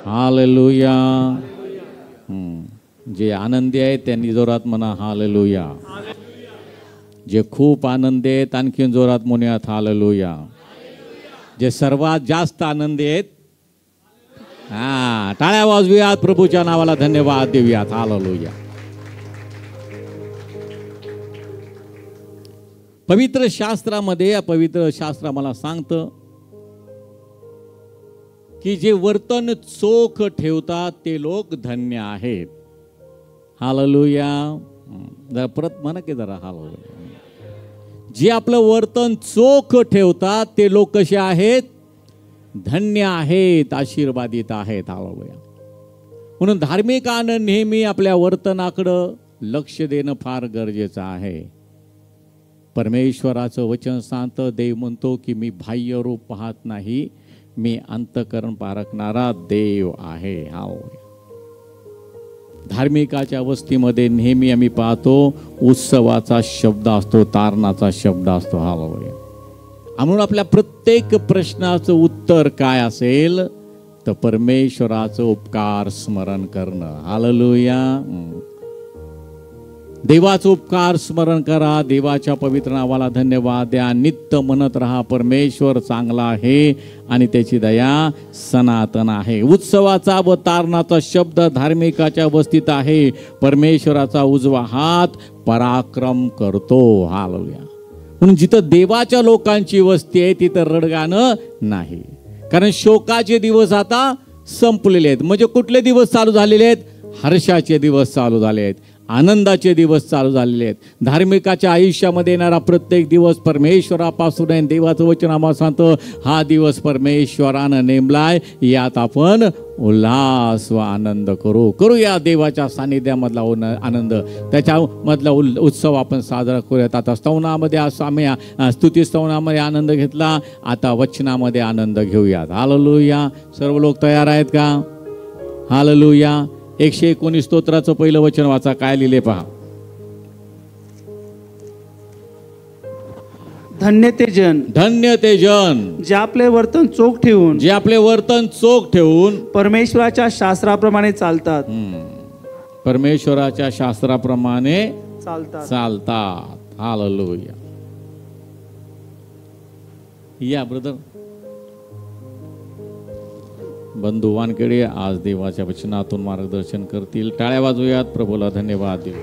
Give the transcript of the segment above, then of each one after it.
Hallelujah. जे आनंदी आहेत त्यांनी जोरात म्हणा हालेलुया. जे खूप आनंदी आहेत आणखीन जोरात म्हणूयात हालेलुया. जे सर्वात जास्त आनंदी आहेत टाळ्या वाजवूयात, प्रभूच्या नावाला धन्यवाद देऊयात. हालेलुया. पवित्र शास्त्र मला सांगतं की जे वर्तन चोख ठेवतात ते लोक धन्य आहेत. हालेलुया. जरा परत म्हणा की जरा हालेलुया. जे आपलं वर्तन चोख ठेवतात ते लोक कसे आहेत? धन्य आहेत, आशीर्वादित आहेत. हालेलुया. म्हणून धार्मिकानं नेहमी आपल्या वर्तनाकडं लक्ष देणं फार गरजेचं आहे. परमेश्वराचं वचन सांगतं, देव म्हणतो की मी बाह्य रूप पाहत नाही, मी अंतःकरण पारखणारा देव आहे. हालेलुया. धार्मिकाच्या वस्तीमध्ये नेहमी आम्ही पाहतो उत्सवाचा शब्द असतो, तारणाचा शब्द असतो. हालेलुया. म्हणून आपल्या प्रत्येक प्रश्नाचं उत्तर काय असेल तर परमेश्वराचं उपकार स्मरण करणं. हालेलुया. देवाचा उपकार स्मरण करा, देवाच्या पवित्र नावाला धन्यवाद द्या, नित्य म्हणत राहा परमेश्वर चांगला आहे आणि त्याची दया सनातन आहे. उत्सवाचा व तारणाचा शब्द धार्मिकाच्या वस्तीत आहे. परमेश्वराचा उजवा हात पराक्रम करतो. हालेलुया. म्हणून जिथं देवाच्या लोकांची वस्ती आहे तिथं रडगाणं नाही, कारण शोकाचे दिवस आता संपलेले आहेत. म्हणजे कुठले दिवस चालू झालेले आहेत? हर्षाचे दिवस चालू झाले आहेत, आनंदाचे दिवस चालू झालेले आहेत. धार्मिकाच्या आयुष्यामध्ये येणारा प्रत्येक दिवस परमेश्वरापासून आहे. देवाचं वचन आम्हाला सांगतं हा दिवस परमेश्वरानं नेमलाय, यात आपण उल्हास व आनंद करूया. देवाच्या सानिध्यामधला आनंद, त्याच्यामधला उत्सव आपण साजरा करूयात. आता स्तवनामध्ये आम्ही स्तुती स्तवनामध्ये आनंद घेतला, आता वचनामध्ये आनंद घेऊयात. हालेलुया. सर्व लोक तयार आहेत का? हालेलुया. 119 स्तोत्राचं पहिलं वचन वाचा. काय लिहिले पहा. धन्य ते जन जे आपले वर्तन चोख ठेवून परमेश्वराच्या शास्त्राप्रमाणे चालतात. परमेश्वराच्या शास्त्राप्रमाणे चालतात. हालेलुया. या ब्रदर बंधू वानखेडे आज देवाच्या वचनातून मार्गदर्शन करतील. टाळ्या वाजवूयात, प्रभूला धन्यवाद देऊ.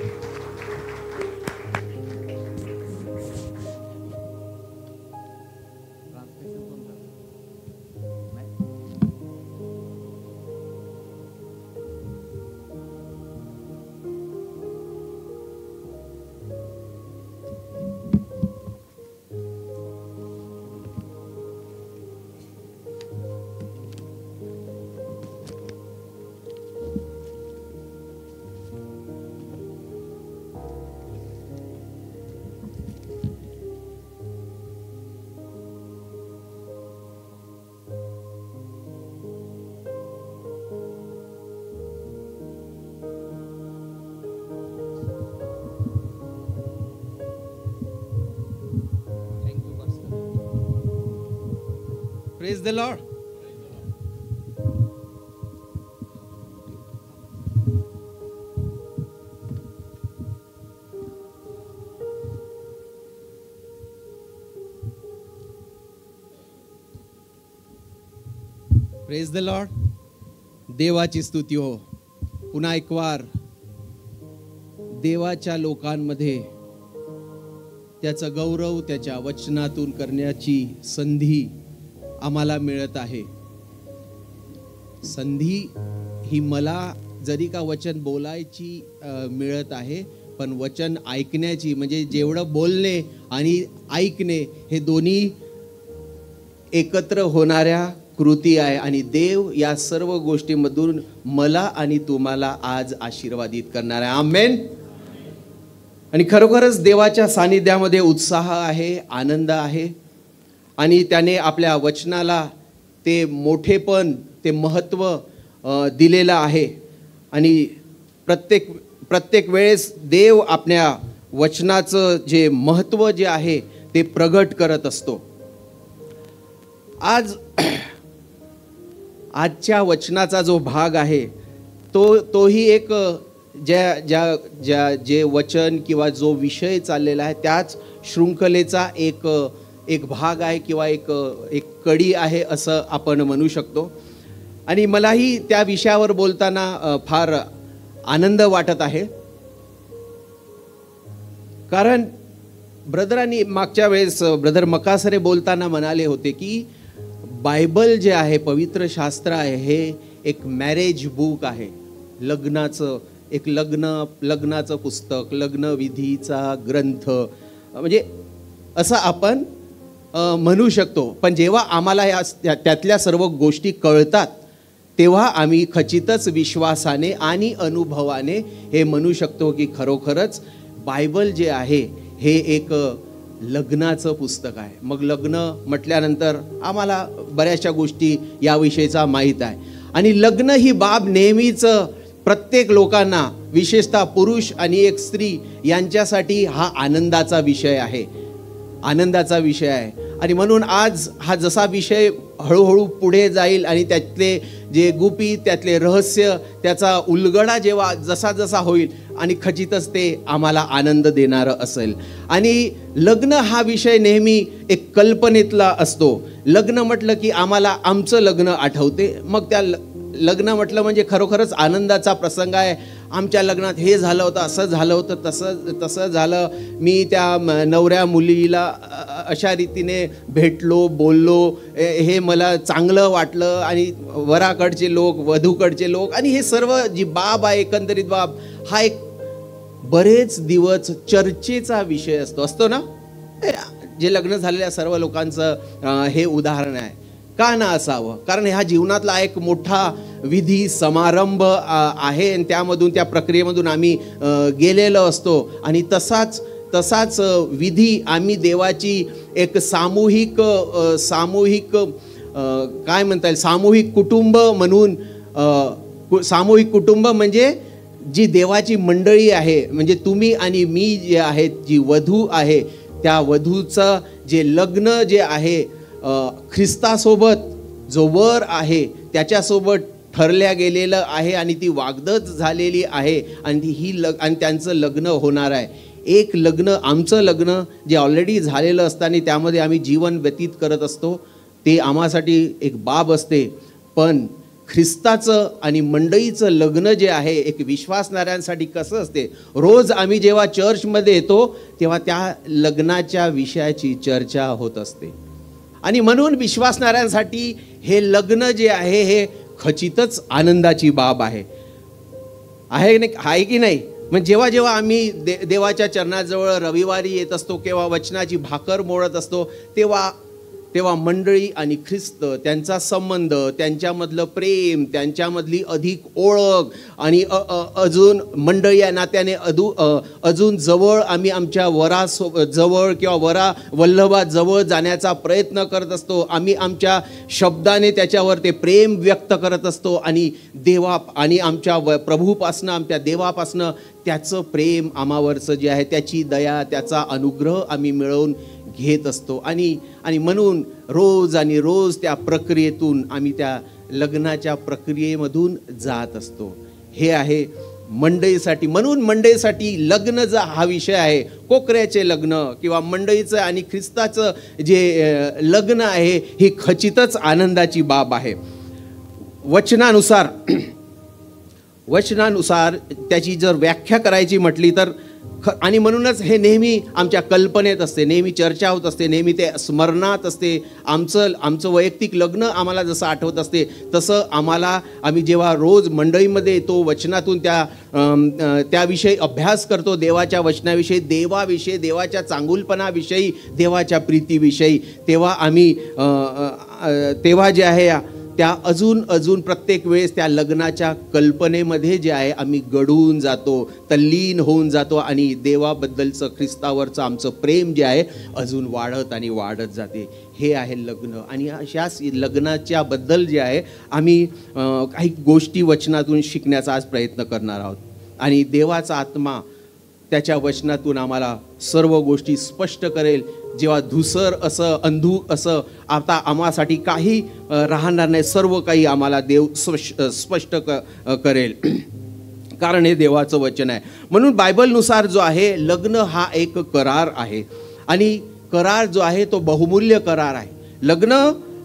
Praise the Lord. Praise the Lord. देवाची स्तुती हो. पुन्हा एक वार देवाच्या लोकांमध्ये त्याचा गौरव त्याच्या वचनातून करण्याची संधी आम्हाला मिळत आहे. संधी ही मला जरी का वचन बोलायची मिळत आहे, पण वचन ऐकण्याची, म्हणजे जेवढं बोलणे आणि ऐकणे हे दोन्ही एकत्र होणाऱ्या कृती आहे. आणि देव या सर्व गोष्टींमधून मला आणि तुम्हाला आज आशीर्वादित करणार आहे. आमेन. आणि खरोखरच देवाच्या सानिध्यामध्ये उत्साह आहे, आनंद आहे. आणि त्याने आपल्या वचनाला ते मोठेपण, ते महत्त्व दिलेलं आहे. आणि प्रत्येक वेळेस देव आपल्या वचनाचं जे महत्त्व जे आहे ते प्रगट करत असतो. आज आजच्या वचनाचा जो भाग आहे तोही एक जे वचन किंवा जो विषय चाललेला आहे त्याच शृंखलेचा एक भाग आहे किंवा एक कडी आहे असं आपण म्हणू शकतो. आणि मलाही त्या विषयावर बोलताना फार आनंद वाटत आहे, कारण ब्रदरांनी मागच्या वेळेस ब्रदर मकासरे बोलताना म्हणाले होते की बायबल जे आहे, पवित्र शास्त्र आहे, हे एक मॅरेज बुक आहे, लग्नाचं एक लग्नाचं पुस्तक, लग्नविधीचा ग्रंथ, म्हणजे असं आपण म्हणू शकतो. पण जेव्हा आम्हाला त्यातल्या सर्व गोष्टी कळतात तेव्हा आम्ही खचितच विश्वासाने आणि अनुभवाने हे म्हणू शकतो की खरोखरच बायबल जे आहे हे एक लग्नाचं पुस्तक आहे. मग लग्न म्हटल्यानंतर आम्हाला बऱ्याचशा गोष्टी याविषयीचा माहीत आहे. आणि लग्न ही बाब नेहमीच प्रत्येक लोकांना, विशेषतः पुरुष आणि एक स्त्री यांच्यासाठी हा आनंदाचा विषय आहे, आनंदाचा विषय आहे. आणि म्हणून आज हा जसा विषय हळूहळू पुढे जाईल आणि त्यातले जे गुपित, त्यातले रहस्य, त्याचा उलगडा जेव्हा जसा जसा होईल आणि खचितच ते आम्हाला आनंद देणारं असेल. आणि लग्न हा विषय नेहमी एक कल्पनेतला असतो. लग्न म्हटलं की आम्हाला आमचं लग्न आठवते. मग त्या लग्न म्हटलं म्हणजे खरोखरच आनंदाचा प्रसंग आहे. आमच्या लग्नात हे झालं होतं, असं झालं होतं, तसं झालं, मी त्या नवऱ्या मुलीला अशा रीतीने भेटलो, बोललो, हे मला चांगलं वाटलं. आणि वराकडचे लोक, वधूकडचे लोक, आणि हे सर्व जी बाब आहे, एकंदरीत बाब, हा एक बरेच दिवस चर्चेचा विषय असतो ना. जे लग्न झालेल्या सर्व लोकांचं हे उदाहरण आहे. का ना असावं? कारण ह्या जीवनातला एक मोठा विधी समारंभ आहे आणि त्यामधून, त्या प्रक्रियेमधून आम्ही गेलेलो असतो. आणि तसाच विधी आम्ही देवाची एक सामूहिक काय म्हणता येईल, सामूहिक कुटुंब म्हणून, सामूहिक कुटुंब म्हणजे जी देवाची मंडळी आहे, म्हणजे तुम्ही आणि मी जे आहेत, जी वधू आहे, त्या वधूचं जे लग्न जे आहे ख्रिस्तासोबत, जो वर आहे त्याच्यासोबत ठरल्या गेलेलं आहे आणि ती वागदत झालेली आहे. आणि आणि त्यांचं लग्न होणार आहे. एक लग्न, आमचं लग्न जे ऑलरेडी झालेलं असतं आणि त्यामध्ये आम्ही जीवन व्यतीत करत असतो, ते आम्हासाठी एक बाब असते. पण ख्रिस्ताचं आणि मंडळीचं लग्न जे आहे एक विश्वासणाऱ्यांसाठी कसं असते, रोज आम्ही जेव्हा चर्चमध्ये येतो तेव्हा त्या लग्नाच्या विषयाची चर्चा होत असते. आणि म्हणून विश्वासणाऱ्यांसाठी हे लग्न जे आहे हे खचितच आनंदाची बाब आहे की नाही. म्हणजे जेव्हा जेव्हा आम्ही देवाच्या चरणाजवळ रविवारी येत असतो किंवा वचनाची भाकर मोडत असतो तेव्हा मंडळी आणि ख्रिस्त, त्यांचा संबंध, त्यांच्यामधलं प्रेम, त्यांच्यामधली अधिक ओळख आणि अजून मंडळी या नात्याने अजून जवळ आम्ही आमच्या जवळ किंवा वल्लभाजवळ जाण्याचा प्रयत्न करत असतो. आम्ही आमच्या शब्दाने त्याच्यावर ते प्रेम व्यक्त करत असतो. आणि आणि आमच्या प्रभूपासनं, आमच्या देवापासनं त्याचं प्रेम आम्हावरचं जे आहे, त्याची दया, त्याचा अनुग्रह आम्ही मिळवून घेत असतो. आणि म्हणून रोज त्या प्रक्रियेतून आम्ही त्या लग्नाच्या प्रक्रियेमधून जात असतो. हे आहे मंडळीसाठी. म्हणून मंडळीसाठी लग्न जो हा विषय आहे, कोकऱ्याचे लग्न किंवा मंडळीचं आणि ख्रिस्ताचं जे लग्न आहे, ही खचितच आनंदाची बाब आहे. वचनानुसार त्याची जर व्याख्या करायची म्हटली तर, आणि म्हणूनच हे नेहमी आमच्या कल्पनेत असते, नेहमी चर्चा होत असते, नेहमी ते स्मरणात असते. आमचं वैयक्तिक लग्न आम्हाला जसं आठवत असते तसं आम्ही जेव्हा रोज मंडळीमध्ये येतो, वचनातून त्याविषयी अभ्यास करतो, देवाच्या वचनाविषयी, देवाविषयी, देवाच्या चांगुलपणाविषयी, देवाच्या प्रीतीविषयी, तेव्हा जे आहे त्या अजून प्रत्येक वेळेस त्या लग्नाच्या कल्पनेमध्ये जे आहे आम्ही गढून जातो, तल्लीन होऊन जातो. आणि देवाबद्दलचं, ख्रिस्तावरचं आमचं प्रेम जे आहे अजून वाढत जाते. हे आहे लग्न. आणि अशाच लग्नाच्या बद्दल जे आहे आम्ही काही गोष्टी वचनातून शिकण्याचा आज प्रयत्न करणार आहोत. आणि देवाचा आत्मा त्याच्या वचनातून आम्हाला सर्व गोष्टी स्पष्ट करेल. जेव्हा धुसर असं अंधू असं आता आम्हासाठी काही राहणार नाही, सर्व काही आम्हाला देव स्पष्ट करेल, कारण हे देवाचं वचन आहे. म्हणून बायबलनुसार जो आहे लग्न हा एक करार आहे आणि करार जो आहे तो बहुमूल्य करार आहे. लग्न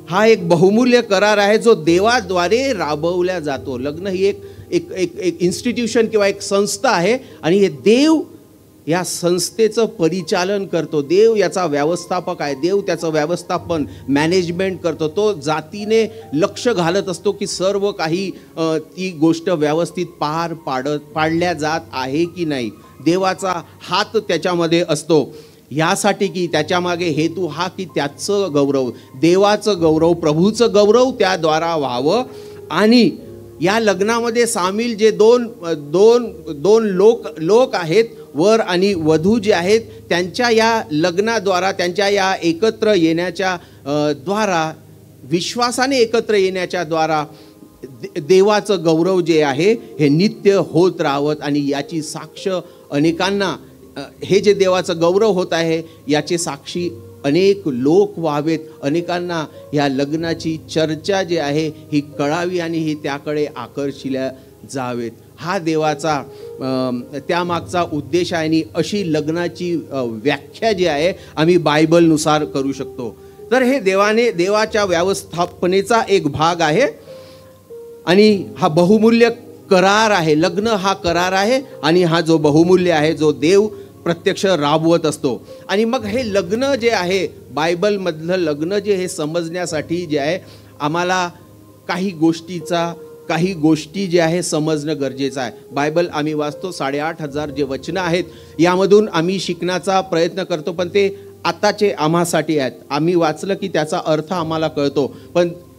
हा एक बहुमूल्य करार आहे जो देवाद्वारे राबवल्या जातो. लग्न ही एक इन्स्टिट्यूशन किंवा एक संस्था आहे आणि हे देव या संस्थेचं परिचालन करतो. देव याचा व्यवस्थापक आहे. देव त्याचं व्यवस्थापन मॅनेजमेंट करतो. तो जातीने लक्ष घालत असतो की सर्व काही ती गोष्ट व्यवस्थित पाडल्या जात आहे की नाही. देवाचा हात त्याच्यामध्ये असतो, यासाठी की त्याच्यामागे हेतू हा की त्याचं गौरव, देवाचं गौरव, प्रभूचं गौरव त्याद्वारा व्हावं. आणि या लग्नामध्ये सामील जे दोन लोक आहेत, वर आणि वधू जे आहेत, त्यांच्या या लग्नाद्वारा, त्यांच्या या एकत्र येण्याच्या द्वारा, विश्वासाने एकत्र येण्याच्या द्वारा देवाचं गौरव जे आहे हे नित्य होत राहत आणि याची साक्ष अनेकांना, हे जे देवाचं गौरव होत आहे याचे साक्षी अनेक लोक व्हावेत. अनेकांना या लग्नाची चर्चा जी आहे ही कळावी आणि ही त्याकडे आकर्षिल्या जावेत. हा देवाचा त्यामागचा उद्देश आहे आणि अशी लग्नाची व्याख्या जी आहे आम्ही बायबलनुसार करू शकतो. तर हे देवाच्या व्यवस्थापनेचा एक भाग आहे आणि हा बहुमूल्य करार आहे. लग्न हा करार आहे आणि हा जो बहुमूल्य आहे जो देव प्रत्यक्ष राबवत असतो. आणि मग हे लग्न जे आहे, बायबलमधलं लग्न जे हे समजण्यासाठी जे आहे आम्हाला काही गोष्टी जे आहे समजणं गरजेचं आहे. बायबल आम्ही वाचतो, 8,500 जे वचनं आहेत यामधून आम्ही शिकण्याचा प्रयत्न करतो, पण ते आताचे आम्हासाठी आहेत. आम्ही वाचलं की त्याचा अर्थ आम्हाला कळतो,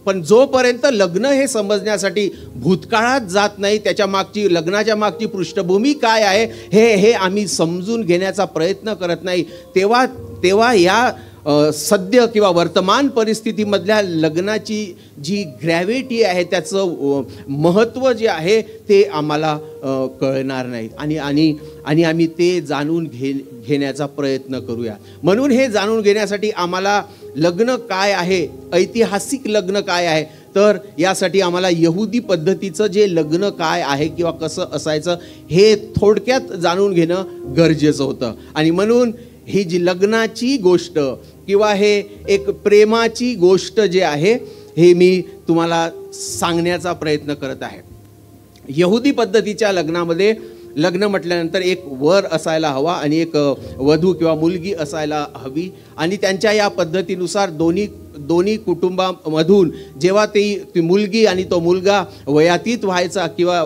पण जोपर्यंत लग्न हे समजण्यासाठी भूतकाळात जात नाही, त्याच्या मागची, लग्नाच्या मागची पृष्ठभूमी काय आहे हे आम्ही समजून घेण्याचा प्रयत्न करत नाही, तेव्हा या सद्य किंवा वर्तमान परिस्थितीमधल्या लग्नाची जी ग्रॅव्हिटी आहे, त्याचं महत्त्व जे आहे ते आम्हाला कळणार नाही आणि आम्ही ते जाणून घेण्याचा प्रयत्न करूया. म्हणून हे जाणून घेण्यासाठी आम्हाला लग्न काय आहे, ऐतिहासिक लग्न काय आहे, तर यासाठी आम्हाला यहुदी पद्धतीचं जे लग्न काय आहे किंवा कसं असायचं हे थोडक्यात जाणून घेणं गरजेचं होतं. आणि म्हणून ही जी लग्नाची गोष्ट किंवा हे एक प्रेमाची गोष्ट जे आहे हे मी तुम्हाला सांगण्याचा प्रयत्न करत आहे. यहुदी पद्धतीच्या लग्नामध्ये लग्न म्हटल्यानंतर एक वर असायला हवा आणि एक वधू किंवा मुलगी असायला हवी. आणि त्यांच्या या पद्धतीनुसार दोन्ही कुटुंबामधून जेव्हा ती मुलगी आणि तो मुलगा वयातीत व्हायचा किंवा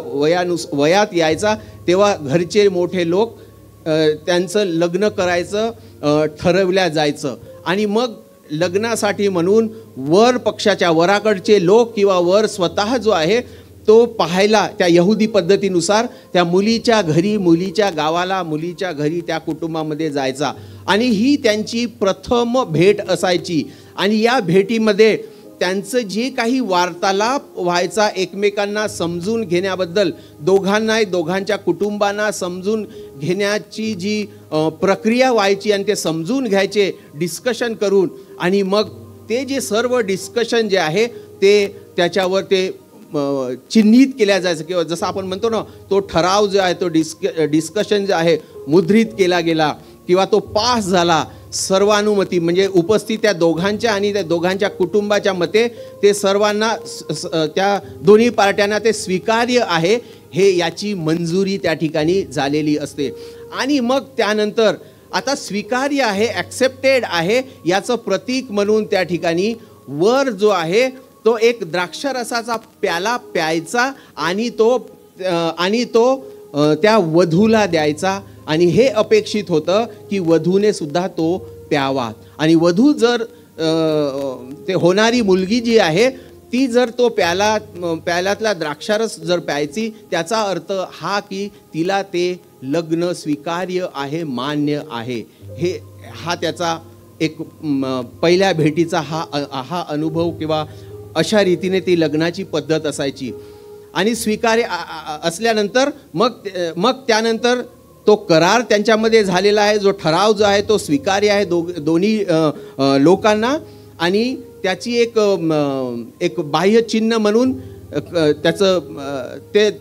वयात यायचा, तेव्हा घरचे मोठे लोक त्यांचं लग्न करायचं ठरवल्या जायचं. आणि मग लग्नासाठी म्हणून वर पक्षाच्या, वराकडचे लोक किंवा वर स्वतः जो आहे तो पाहायला त्या यहुदी पद्धतीनुसार त्या मुलीच्या घरी, मुलीच्या गावाला, मुलीच्या घरी, त्या कुटुंबामध्ये जायचा. आणि ही त्यांची प्रथम भेट असायची. आणि या भेटीमध्ये त्यांचं जे काही वार्तालाप व्हायचा, एकमेकांना समजून घेण्याबद्दल, दोघांच्या कुटुंबांना समजून घेण्याची जी प्रक्रिया व्हायची आणि ते समजून घ्यायचे डिस्कशन करून. आणि मग ते जे सर्व डिस्कशन जे आहे ते त्याच्यावर ते चिन्हित केल्या जायचं किंवा जसं आपण म्हणतो ना, तो ठराव जो आहे तो डिस्कशन जो आहे मुद्रित केला गेला किंवा तो पास झाला. सर्वानुमती म्हणजे उपस्थित त्या दोघांच्या आणि त्या दोघांच्या कुटुंबाच्या मते ते सर्वांना, त्या दोन्ही पार्ट्यांना ते स्वीकार्य आहे हे याची मंजुरी त्या ठिकाणी झालेली असते. आणि मग त्यानंतर आता स्वीकार्य आहे, ॲक्सेप्टेड आहे याचं प्रतीक म्हणून त्या ठिकाणी वर जो आहे तो एक द्राक्षरसाचा प्याला प्यायचा आणि तो त्या वधूला द्यायचा. आणि हे अपेक्षित होतं की वधूने सुद्धा तो प्यावा. आणि वधू जर ते होणारी मुलगी जी आहे ती जर तो प्याल्यातला द्राक्षारस जर प्यायची, त्याचा अर्थ हा की तिला ते लग्न स्वीकार्य आहे, मान्य आहे. हा त्याचा एक पहिल्या भेटीचा हा अनुभव किंवा अशा रीतीने ती लग्नाची पद्धत असायची. आणि स्वीकार्य असल्यानंतर मग त्यानंतर तो करार त्यांच्यामध्ये झालेला आहे, जो ठराव जो आहे तो स्वीकार्य आहे दोन्ही लोकांना. आणि त्याची एक बाह्य चिन्ह म्हणून त्याचं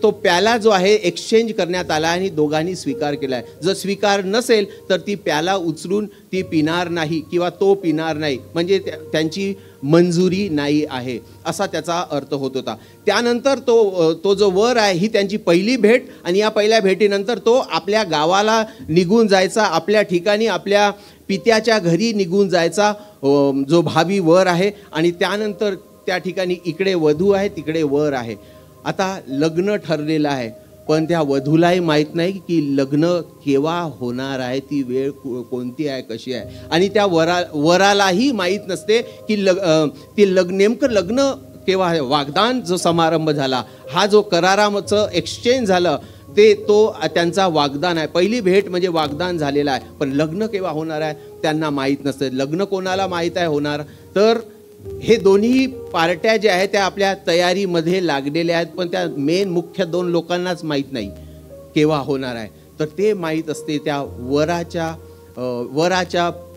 तो प्याला जो आहे एक्सचेंज करण्यात आला आणि दोघांनी स्वीकार केला आहे. जर स्वीकार नसेल तर ती प्याला उचलून ती पिणार नाही किंवा तो पिणार नाही, म्हणजे त्यांची मंजुरी नाही आहे असा त्याचा अर्थ होत होता. त्यानंतर तो जो वर आहे ही त्यांची पहिली भेट, आणि या पहिल्या भेटीनंतर तो आपल्या गावाला निघून जायचा, आपल्या ठिकाणी आपल्या पित्याच्या घरी निघून जायचा जो भावी वर आहे. आणि त्यानंतर त्या ठिकाणी इकडे वधू आहे, तिकडे वर आहे. आता लग्न ठरलेलं आहे, पण त्या वधूलाही माहीत नाही की लग्न केव्हा होणार आहे, ती वेळ कोणती आहे, कशी आहे. आणि त्या वरालाही माहीत नसते की नेमकं लग्न केव्हा आहे. वाग्दान जो समारंभ झाला, हा जो कराराचं एक्सचेंज झालं तो त्यांचा वाग्दान आहे. पहिली भेट म्हणजे वाग्दान झालेला आहे, पण लग्न केव्हा होणार आहे त्यांना माहीत नसते. लग्न कोणाला माहीत आहे होणार, तर हे दोन्ही पार्ट्या ज्या आहेत त्या आपल्या तयारीमध्ये लागलेल्या आहेत, पण त्या मुख्य दोन लोकांनाच माहीत नाही केव्हा होणार आहे. तर ते माहीत असते त्या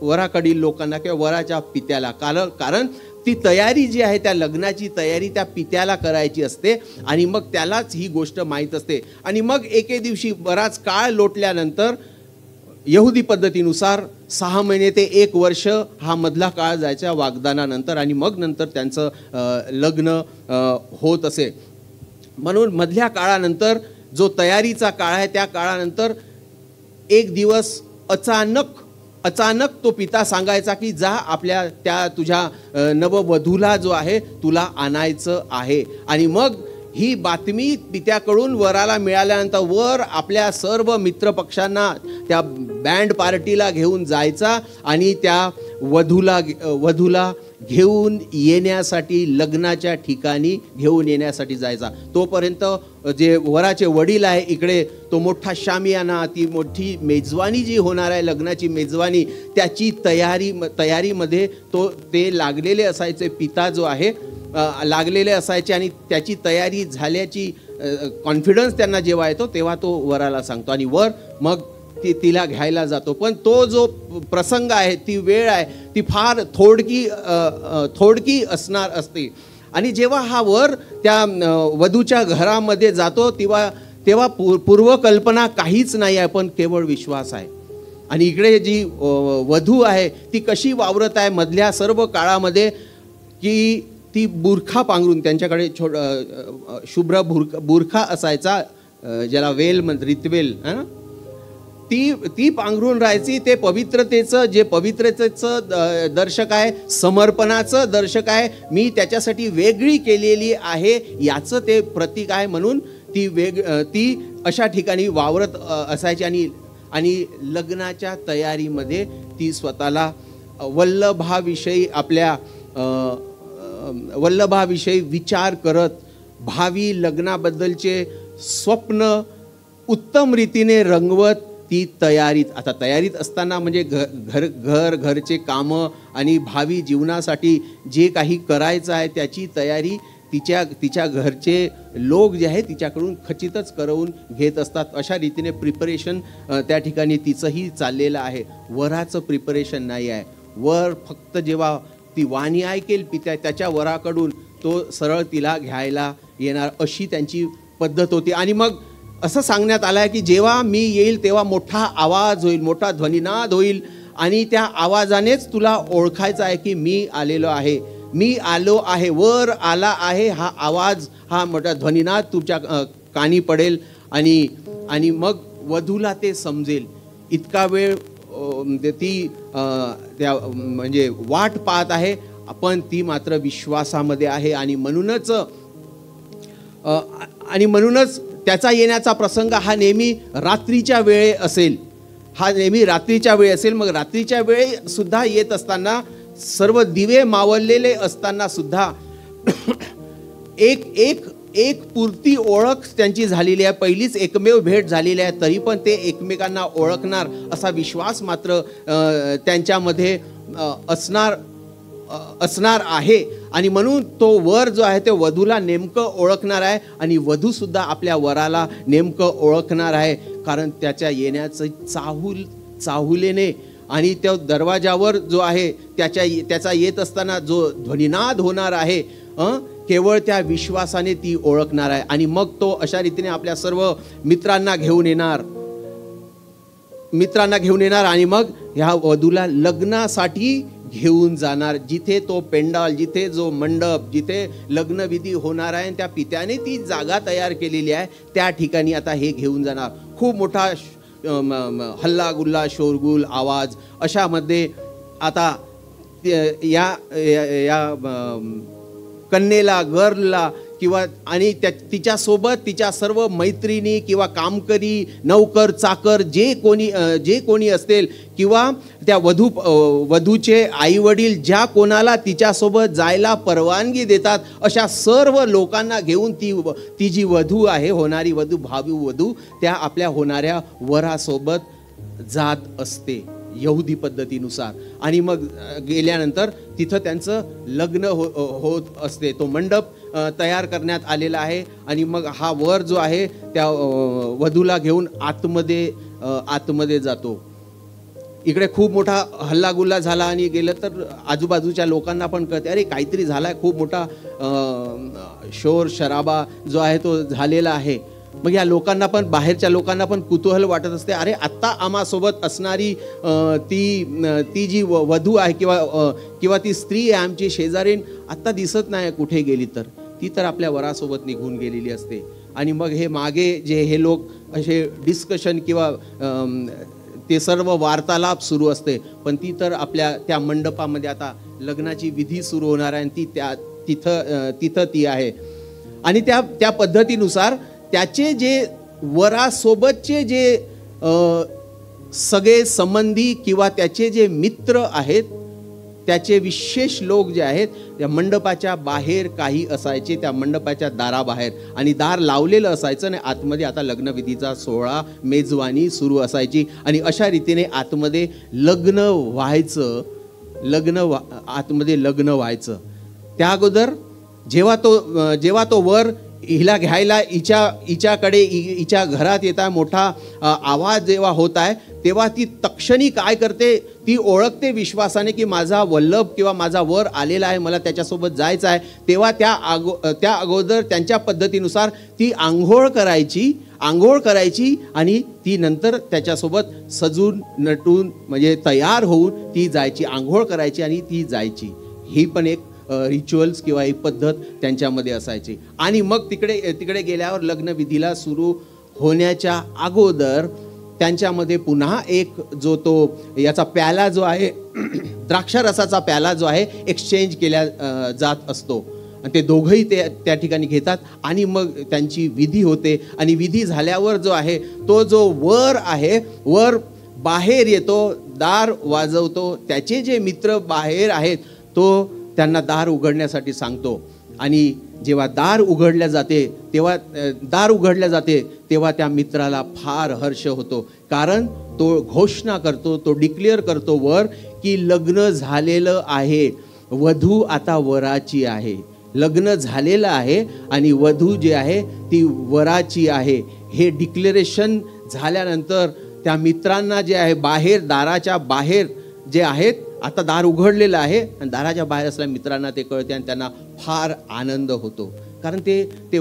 वराकडील लोकांना किंवा वराच्या पित्याला. कारण ती तयारी जी आहे त्या लग्नाची तयारी त्या पित्याला करायची असते, आणि मग त्यालाच ही गोष्ट माहीत असते. आणि मग एके दिवशी बराच काळ लोटल्यानंतर यहुदी पद्धतीनुसार 6 महिने ते 1 वर्ष हा मधला काळ जायचा वाग्दानानंतर, आणि मग नंतर त्यांचं लग्न होत असे. म्हणून मधल्या काळानंतर जो तयारीचा काळ आहे त्या काळानंतर एक दिवस अचानक तो पिता सांगायचा की जा आपल्या त्या तुझ्या नववधूला जो आहे तुला आणायचं आहे. आणि मग ही बातमी पित्याकडून वराला मिळाल्यानंतर वर आपल्या सर्व मित्रपक्षांना त्या बँड पार्टीला घेऊन जायचा आणि त्या वधूला घेऊन येण्यासाठी लग्नाच्या ठिकाणी घेऊन येण्यासाठी जायचा. तोपर्यंत जे वराचे वडील आहे इकडे तो मोठा शामियाना, ती मोठी मेजवानी जी होणार आहे लग्नाची मेजवानी, त्याची तयारीमध्ये ते लागलेले असायचे. पिता जो आहे लागलेले असायचे आणि त्याची तयारी झाल्याची कॉन्फिडन्स त्यांना जेव्हा येतो तेव्हा तो वराला सांगतो आणि वर मग तिला घ्यायला जातो. पण तो जो प्रसंग आहे, ती वेळ आहे, ती फार थोडकी असणार असते. आणि जेव्हा हा वर त्या वधूच्या घरामध्ये जातो तेव्हा पूर्वकल्पना काहीच नाही आहे, पण केवळ विश्वास आहे. आणि इकडे जी वधू आहे ती कशी वावरत आहे मधल्या सर्व काळामध्ये, की ती बुरखा पांघरून, त्यांच्याकडे शुभ्र बुरखा असायचा ज्याला वेल रितवेल है ना, ती पांघरून राहायची. ते पवित्रतेचं दर्शक आहे, समर्पणाचं दर्शक आहे. मी त्याच्यासाठी वेगळी केलेली आहे याचं ते प्रतीक आहे. म्हणून ती अशा ठिकाणी वावरत असायची. आणि लग्नाच्या तयारीमध्ये ती स्वतःला वल्लभाविषयी विचार करत भावी लग्नाबद्दलचे स्वप्न उत्तम रीतीने रंगवत ती तयारीत असताना, म्हणजे घरचे कामं आणि भावी जीवनासाठी जे काही करायचं आहे त्याची तयारी तिच्या घरचे लोक जे आहे तिच्याकडून खचितच करवून घेत असतात. अशा रीतीने प्रिपरेशन त्या ठिकाणी तिचंही चाललेलं आहे. वराचं प्रिपरेशन नाही आहे. वर फक्त जेव्हा ती वाणी ऐकेल त्याच्या वराकडून तो सरळ तिला घ्यायला येणार, अशी त्यांची पद्धत होती. आणि मग असं सांगण्यात आलं आहे की जेव्हा मी येईल तेव्हा मोठा आवाज होईल, मोठा ध्वनिनाद होईल, आणि त्या आवाजानेच तुला ओळखायचं आहे की मी आलो आहे, वर आला आहे. हा आवाज, हा मोठा ध्वनिनाद तुमच्या कानी पडेल आणि मग वधूला ते समजेल. इतका वेळ ती म्हणजे वाट पाहत आहे, पण ती मात्र विश्वासामध्ये आहे. आणि म्हणूनच त्याचा येण्याचा प्रसंग हा नेहमी रात्रीच्या वेळे असेल. मग रात्रीच्या वेळे सुद्धा येत असताना, सर्व दिवे मावळलेले असताना सुद्धा एक पुरती ओळख त्यांची झालेली आहे. पहिलीच एकमेव भेट झालेली आहे, तरी पण ते एकमेकांना ओळखणार असा विश्वास मात्र त्यांच्यामध्ये असणार आहे. आणि म्हणून तो वर जो आहे ते वधूला नेमकं ओळखणार आहे आणि वधू सुद्धा आपल्या वराला नेमकं ओळखणार आहे. कारण त्याच्या येण्याचं चाहुलेने आणि त्या दरवाजावर जो आहे त्याचा येत असताना जो ध्वनिनाद होणार आहे, केवळ त्या विश्वासाने ती ओळखणार आहे. आणि मग तो अशा रीतीने आपल्या सर्व मित्रांना घेऊन येणार आणि मग ह्या वधूला लग्नासाठी घेऊन जाणार. जिथे तो पेंडाल, जिथे जो मंडप, जिथे लग्नविधी होणार आहे, त्या पित्याने ती जागा तयार केलेली आहे, त्या ठिकाणी आता हे घेऊन जाणार. खूप मोठा हल्ला गुल्ला, शोरगुल, आवाज अशामध्ये आता या कन्येला, गर्लला किंवा आणि तिच्यासोबत तिच्या सर्व मैत्रिणी किंवा कामकरी, नौकर, चाकर जे कोणी असतील किंवा त्या वधूचे आई वडील ज्या कोणाला तिच्यासोबत जायला परवानगी देतात, अशा सर्व लोकांना घेऊन ती जी वधू आहे, होणारी वधू, भावी वधू, त्या आपल्या होणाऱ्या वरासोबत जात असते यहुदी पद्धतीनुसार. आणि मग गेल्यानंतर तिथं त्यांचं लग्न होत असते. तो मंडप तयार करण्यात आलेला आहे आणि मग हा वर जो आहे त्या वधूला घेऊन आतमध्ये जातो. इकडे खूप मोठा हल्लागुल्ला झाला आणि गेलं तर आजूबाजूच्या लोकांना पण कळते, अरे काहीतरी झालाय, खूप मोठा शोर शराबा जो आहे तो झालेला आहे. मग या लोकांना पण, बाहेरच्या लोकांना पण कुतूहल वाटत असते, अरे आत्ता आम्हासोबत असणारी ती जी वधू आहे किंवा ती स्त्री आहे आमची शेजारीण, आत्ता दिसत नाही, कुठे गेली तर ती तर आपल्या वरासोबत निघून गेलेली असते. आणि मग हे मागे जे हे लोक असे डिस्कशन किंवा ते सर्व वार्तालाप सुरू असते, पण ती तर आपल्या त्या मंडपामध्ये आता लग्नाची विधी सुरू होणार आहे आणि तिथं ती आहे. आणि त्या पद्धतीनुसार त्याचे जे वरासोबतचे जे सगळे संबंधी किंवा त्याचे जे मित्र आहेत, त्याचे विशेष लोक जे आहेत, त्या मंडपाच्या बाहेर काही असायचे, त्या मंडपाच्या दाराबाहेर, आणि दार लावलेलं असायचं आणि आतमध्ये आता लग्नविधीचा सोहळा, मेजवानी सुरू असायची. आणि अशा रीतीने आतमध्ये लग्न व्हायचं. त्या अगोदर जेव्हा तो वर हिला घ्यायला हिच्या घरात येता मोठा आवाज जेव्हा होत आहे, तेव्हा ती तक्षणी काय करते, ती ओळखते विश्वासाने की माझा वल्लभ किंवा माझा वर आलेला आहे, मला त्याच्यासोबत जायचं आहे. तेव्हा त्या अगोदर त्यांच्या पद्धतीनुसार ती आंघोळ करायची आणि ती नंतर त्याच्यासोबत सजून नटून म्हणजे तयार होऊन ती जायची, आंघोळ करायची आणि ती जायची. ही पण एक रिच्युअल्स किंवा एक पद्धत त्यांच्यामध्ये असायची. आणि मग तिकडे गेल्यावर लग्नविधीला सुरू होण्याच्या अगोदर त्यांच्यामध्ये पुन्हा एक जो तो याचा प्याला जो आहे द्राक्षारसाचा प्याला जो आहे एक्सचेंज केला जात असतो. आणि ते दोघंही त्या ठिकाणी घेतात आणि मग त्यांची विधी होते. आणि विधी झाल्यावर जो आहे तो जो वर बाहेर येतो, दार वाजवतो. त्याचे जे मित्र बाहेर आहेत तो त्यांना दार उघडण्यासाठी सांगतो. आणि जेव्हा दार उघडल्या जाते तेव्हा त्या मित्राला फार हर्ष होतो, कारण तो घोषणा करतो, तो डिक्लेअर करतो वर की लग्न झालेलं आहे, वधू आता वराची आहे. लग्न झालेलं आहे आणि वधू जी आहे ती वराची आहे. हे डिक्लेरेशन झाल्यानंतर त्या मित्रांना जे आहे बाहेर, दाराच्या बाहेर जे आहेत, आता दार उघडलेलं आहे आणि दाराच्या बाहेर असलेल्या मित्रांना ते कळते आणि त्यांना फार आनंद होतो. कारण ते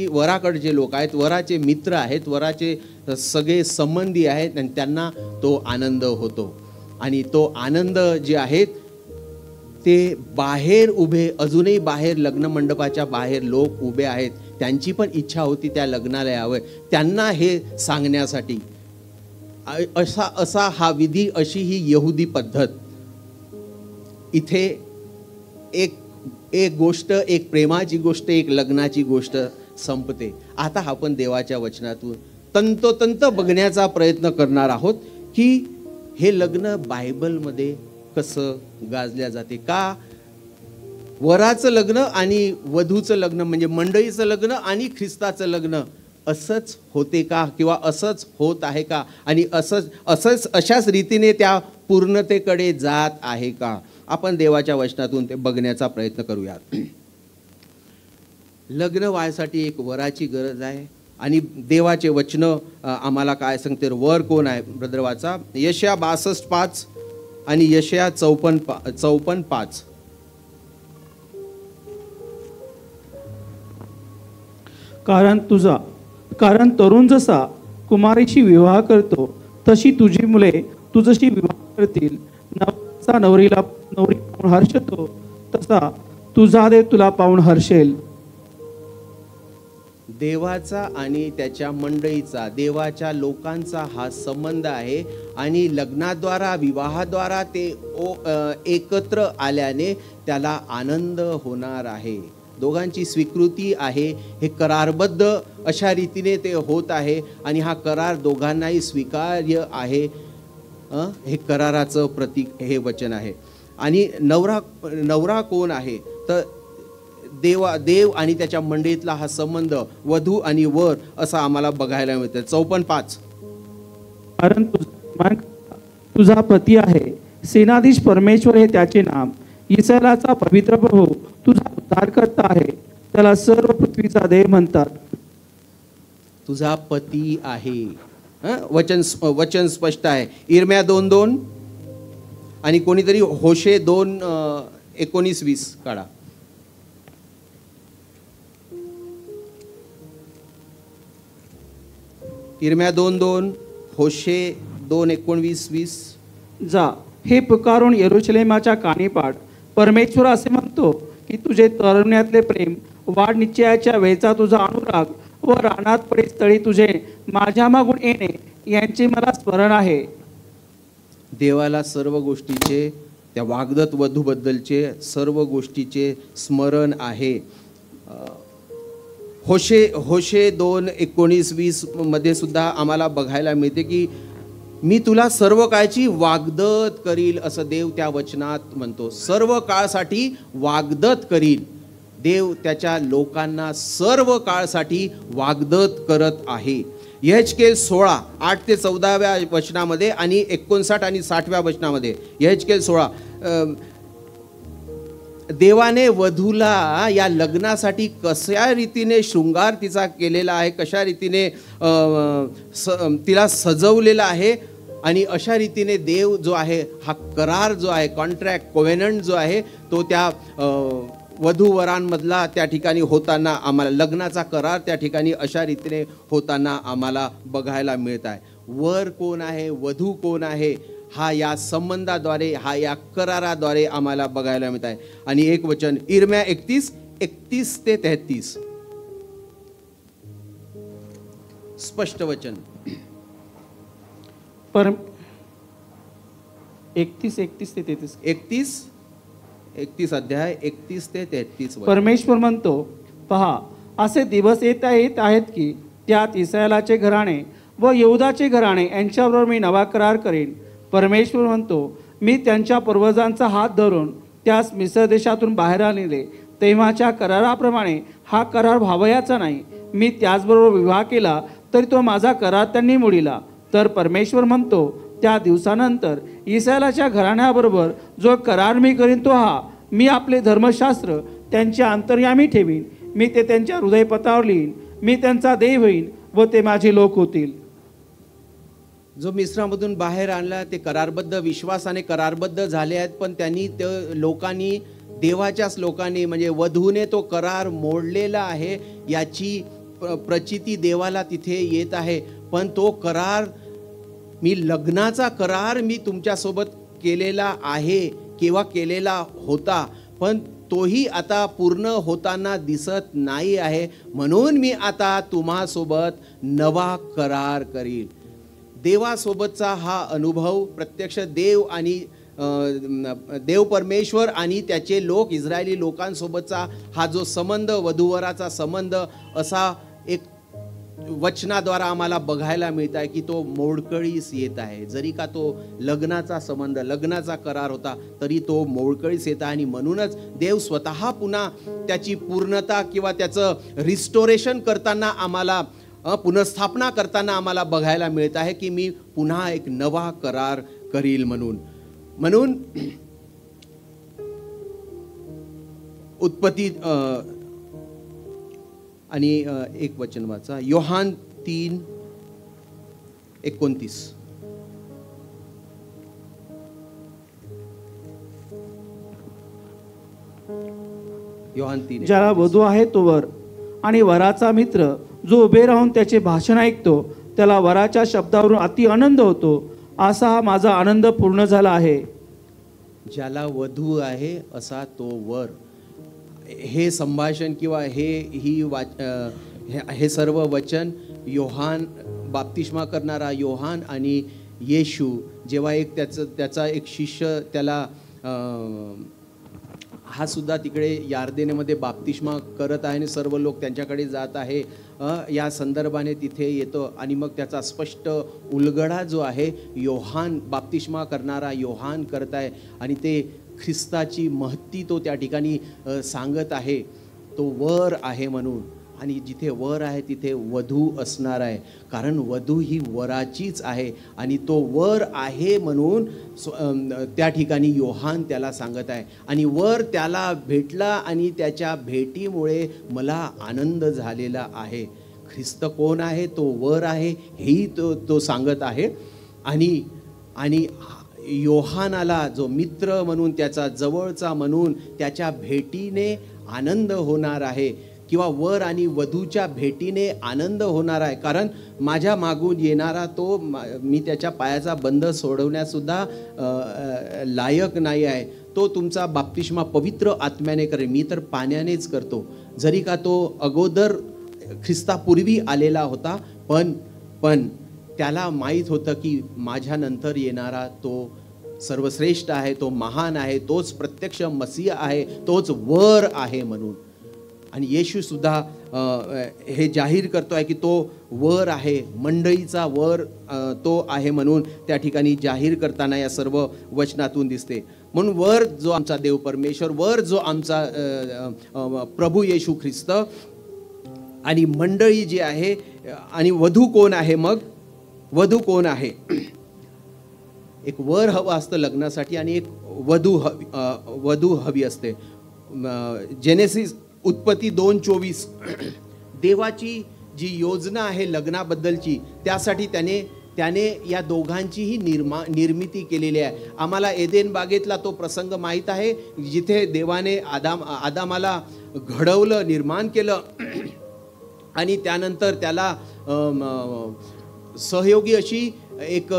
वराकडे जे लोक आहेत, वराचे मित्र आहेत, वराचे सगळे संबंधी आहेत आणि त्यांना तो आनंद होतो. आणि तो आनंद जे आहेत ते बाहेर उभे, अजूनही बाहेर लग्न मंडपाच्या बाहेर लोक उभे आहेत. त्यांची पण इच्छा होती त्या लग्नाला यावं, त्यांना हे सांगण्यासाठी. असा हा विधी, अशी ही यहुदी पद्धत. इथे एक गोष्ट, एक प्रेमाची गोष्ट, एक लग्नाची गोष्ट संपते. आता आपण देवाच्या वचनातून तंतोतंत बघण्याचा प्रयत्न करणार आहोत की हे लग्न बायबलमध्ये कसं गाजल्या जाते. का वराचं लग्न आणि वधूचं लग्न म्हणजे मंडळीचं लग्न आणि ख्रिस्ताचं लग्न असंच होते का, किंवा असंच होत आहे का, आणि अशाच रीतीने त्या पूर्णतेकडे जात आहे का. आपण देवाच्या वचनातून ते बघण्याचा प्रयत्न करूया. लग्न व्हायसाठी एक वराची गरज आहे आणि देवाचे वचन आम्हाला काय सांगते? वर कोण आहे? ब्रदर वाचा. यशया 62:5 आणि यशया 54:5. कारण तरुण जसा कुमारीशी विवाह करतो तशी तुझी मुले तुझशी विवाह करतील. नवरा नवरी पाहून हर्षतो तसा तुझा देव तुला पाहून हर्षेल. देवाचा आणि त्याच्या मंडळीचा, देवाच्या लोकांचा हा संबंध आहे आणि लग्नाद्वारा विवाहाद्वारा ते एकत्र आल्याने त्याला आनंद होणार आहे. दोघांची स्वीकृती आहे, हे करारबद्ध अशा रीतीने ते होत आहे आणि हा करार दोघांनाही स्वीकार्य आहे. हे कराराचं प्रतीक हे वचन आहे. आणि नवरा कोण आहे? तर देव आणि त्याच्या मंडळीतला हा संबंध वधू आणि वर असा आम्हाला बघायला मिळतं. 54:5. कारण तुझा पती आहे, सेनाधीश परमेश्वर हे त्याचे नाम. इस्रायलाचा पवित्र प्रभू तुझा उद्धारकर्ता आहे, त्याला सर्व पृथ्वीचा देव म्हणतात. तुझा पती आहे. वचन स्पष्ट आहे. इर्म्या 2:2 आणि कोणीतरी होशे 2:19-20 काढा. इर्म्या 2:2, होशे 2:19-20. जा, हे पुकारून यरूशलेमाच्या कानी पाड. परमेश्वर असे म्हणतो की तुझे तरुण्यातले प्रेम, वाढ निश्चयाच्या वेळचा तुझा अनुराग व रानात पडे स्थळी तुझे माझ्या मागून येणे यांचे मला स्मरण आहे. देवाला सर्व गोष्टीचे, त्या वाग्दत्त वधूबद्दलचे सर्व गोष्टीचे स्मरण आहे. होशे 2:19-20 मध्ये सुद्धा आम्हाला बघायला मिळते की मी तुला सर्व काळची वाग्दत्त करील असं देव त्या वचनात म्हणतो. सर्व काळसाठी वाग्दत्त करील. देव त्याच्या लोकांना सर्व काळसाठी वाग्दत्त करत आहे. यहेजकेल 16:8-14 वचनामध्ये आणि 59 आणि 60 वचनामध्ये. यहेजकेल 16, देवाने वधूला या लग्नासाठी कशा रीतीने शृंगार तिचा केलेला आहे, कशा रीतीने तिला सजवलेला आहे आणि अशा रीतीने देव जो आहे, हा करार जो आहे, कॉन्ट्रॅक्ट, कोव्हेनंट जो आहे, तो त्या वधूवरांमधला त्या ठिकाणी होताना आम्हाला, लग्नाचा करार त्या ठिकाणी अशा रीतीने होताना आम्हाला बघायला मिळत आहे. वर कोण आहे, वधू कोण आहे, हा या संबंधाद्वारे, हा या कराराद्वारे आम्हाला बघायला मिळत आहे. आणि एक वचन इर्म्या 31:33 स्पष्ट वचन. 31 अध्याय 31 ते 33. परमेश्वर म्हणतो, पहा, असे दिवस येत आहेत की त्यात इस्रायलाचे घराणे व यहूदाचे घराणे यांच्याबरोबर मी नवा करार करेन. परमेश्वर म्हणतो, मी त्यांच्या पूर्वजांचा हात धरून त्यास मिस्र देशातून बाहेर आणले तेव्हाच्या कराराप्रमाणे हा करार व्हावयाचा नाही. मी त्याचबरोबर विवाह केला तरी तो माझा करार त्यांनी मोडिला. तर परमेश्वर म्हणतो, त्या दिवसानंतर इस्रायलाच्या घराण्याबरोबर जो करार मी करीन तो हा, मी आपले धर्मशास्त्र त्यांच्या अंतर्यामी ठेवीन. मी ते त्यांच्या हृदयपथावर लिहीन. मी त्यांचा देव होईन व ते माझे लोक होतील. जो मिस्रामधून बाहेर आणला ते करारबद्ध, विश्वासाने करारबद्ध झाले आहेत, पण त्यांनी ते लोकांनी, देवाच्याच लोकांनी म्हणजे वधूने तो करार मोडलेला आहे याची प्रचिती देवाला तिथे येत आहे. पण तो करार, मी लग्नाचा करार मी तुमच्यासोबत केलेला आहे किंवा केलेला होता, पण तोही आता पूर्ण होताना दिसत नाही आहे. म्हणून मी आता तुम्हासोबत नवा करार करील. देवासोबतचा हा अनुभव प्रत्यक्ष देव आणि देव परमेश्वर आणि त्याचे लोक, इस्रायली लोकांसोबतचा हा जो संबंध, वधूवराचा संबंध, असा एक वचनाद्वारा आम्हाला बघायला मिळत आहे की तो मोडकळीस येत आहे. जरी का तो लग्नाचा संबंध, लग्नाचा करार होता, तरी तो मोडकळीस येत आहे. आणि म्हणूनच देव स्वतः पुन्हा त्याची पूर्णता किंवा त्याचं रिस्टोरेशन करताना, आम्हाला पुनर्स्थापना करताना आम्हाला बघायला मिळत आहे की मी पुन्हा एक नवा करार करील म्हणून उत्पत्ती आणि एक वचन वाचा, योहान 3:29. योहान 3. ज्याला वधू आहे तो वर, आणि वराचा मित्र जो उभे राहून त्याचे भाषण ऐकतो त्याला वराच्या शब्दावरून अति आनंद होतो. असा हा माझा आनंद पूर्ण झाला आहे. ज्याला वधू आहे असा तो वर. हे संभाषण किंवा हे सर्व वचन योहान, बाप्तिस्मा करणारा योहान आणि येशू जेव्हा त्याचा एक शिष्य त्याला हा सुद्धा तिकडे यार्देनेमध्ये बाप्तिस्मा करत आहे आणि सर्व लोक त्यांच्याकडे जात आहे, या संदर्भाने तिथे येतो. आणि मग त्याचा स्पष्ट उलगडा जो आहे योहान, बाप्तिस्मा करणारा योहान करत आहे आणि ते ख्रिस्ताची महती तो त्या ठिकाणी सांगत आहे. तो वर आहे म्हणून, आणि जिथे वर आहे तिथे वधू असणार आहे, कारण वधू ही वराचीच आहे. आणि तो वर आहे म्हणून त्या ठिकाणी योहान त्याला सांगत आहे. आणि वर त्याला भेटला आणि त्याच्या भेटीमुळे मला आनंद झालेला आहे. ख्रिस्त कोण आहे? तो वर आहे हेही तो सांगत आहे. आणि योहानाला जो मित्र म्हणून, त्याचा जवळचा म्हणून, त्याच्या भेटीने आनंद होणार आहे, किंवा वर आणि वधूच्या भेटीने आनंद होणार आहे. कारण माझ्या मागून येणारा तो, मी त्याच्या पायाचा बंध सोडवण्यासुद्धा लायक नाही आहे. तो तुमचा बाप्तिस्मा पवित्र आत्म्याने करेल, मी तर पाण्यानेच करतो. जरी का तो अगोदर ख्रिस्तापूर्वी आलेला होता, पण त्याला माहीत होतं की माझ्यानंतर येणारा तो सर्वश्रेष्ठ आहे, तो महान आहे, तोच प्रत्यक्ष मसीह आहे, तोच वर आहे म्हणून. आणि येशू सुद्धा हे जाहीर करतो आहे की तो वर आहे, मंडळीचा वर तो आहे म्हणून त्या ठिकाणी जाहीर करताना या सर्व वचनातून दिसते. म्हणून वर जो आमचा देव परमेश्वर, वर जो आमचा प्रभू येशू ख्रिस्त, आणि मंडळी जी आहे. आणि वधू कोण आहे? मग वधू कोण आहे? एक वर हवं असतं लग्नासाठी आणि एक वधू हवी असते. जेनेसिस उत्पत्ती 2:24 देवाची जी योजना आहे लग्नाबद्दलची, त्यासाठी त्याने या दोघांचीही निर्मिती केलेली आहे. आम्हाला एदेन बागेतला तो प्रसंग माहीत आहे, जिथे देवाने आदामाला घडवलं, निर्माण केलं आणि त्यानंतर त्याला सहयोगी अशी एक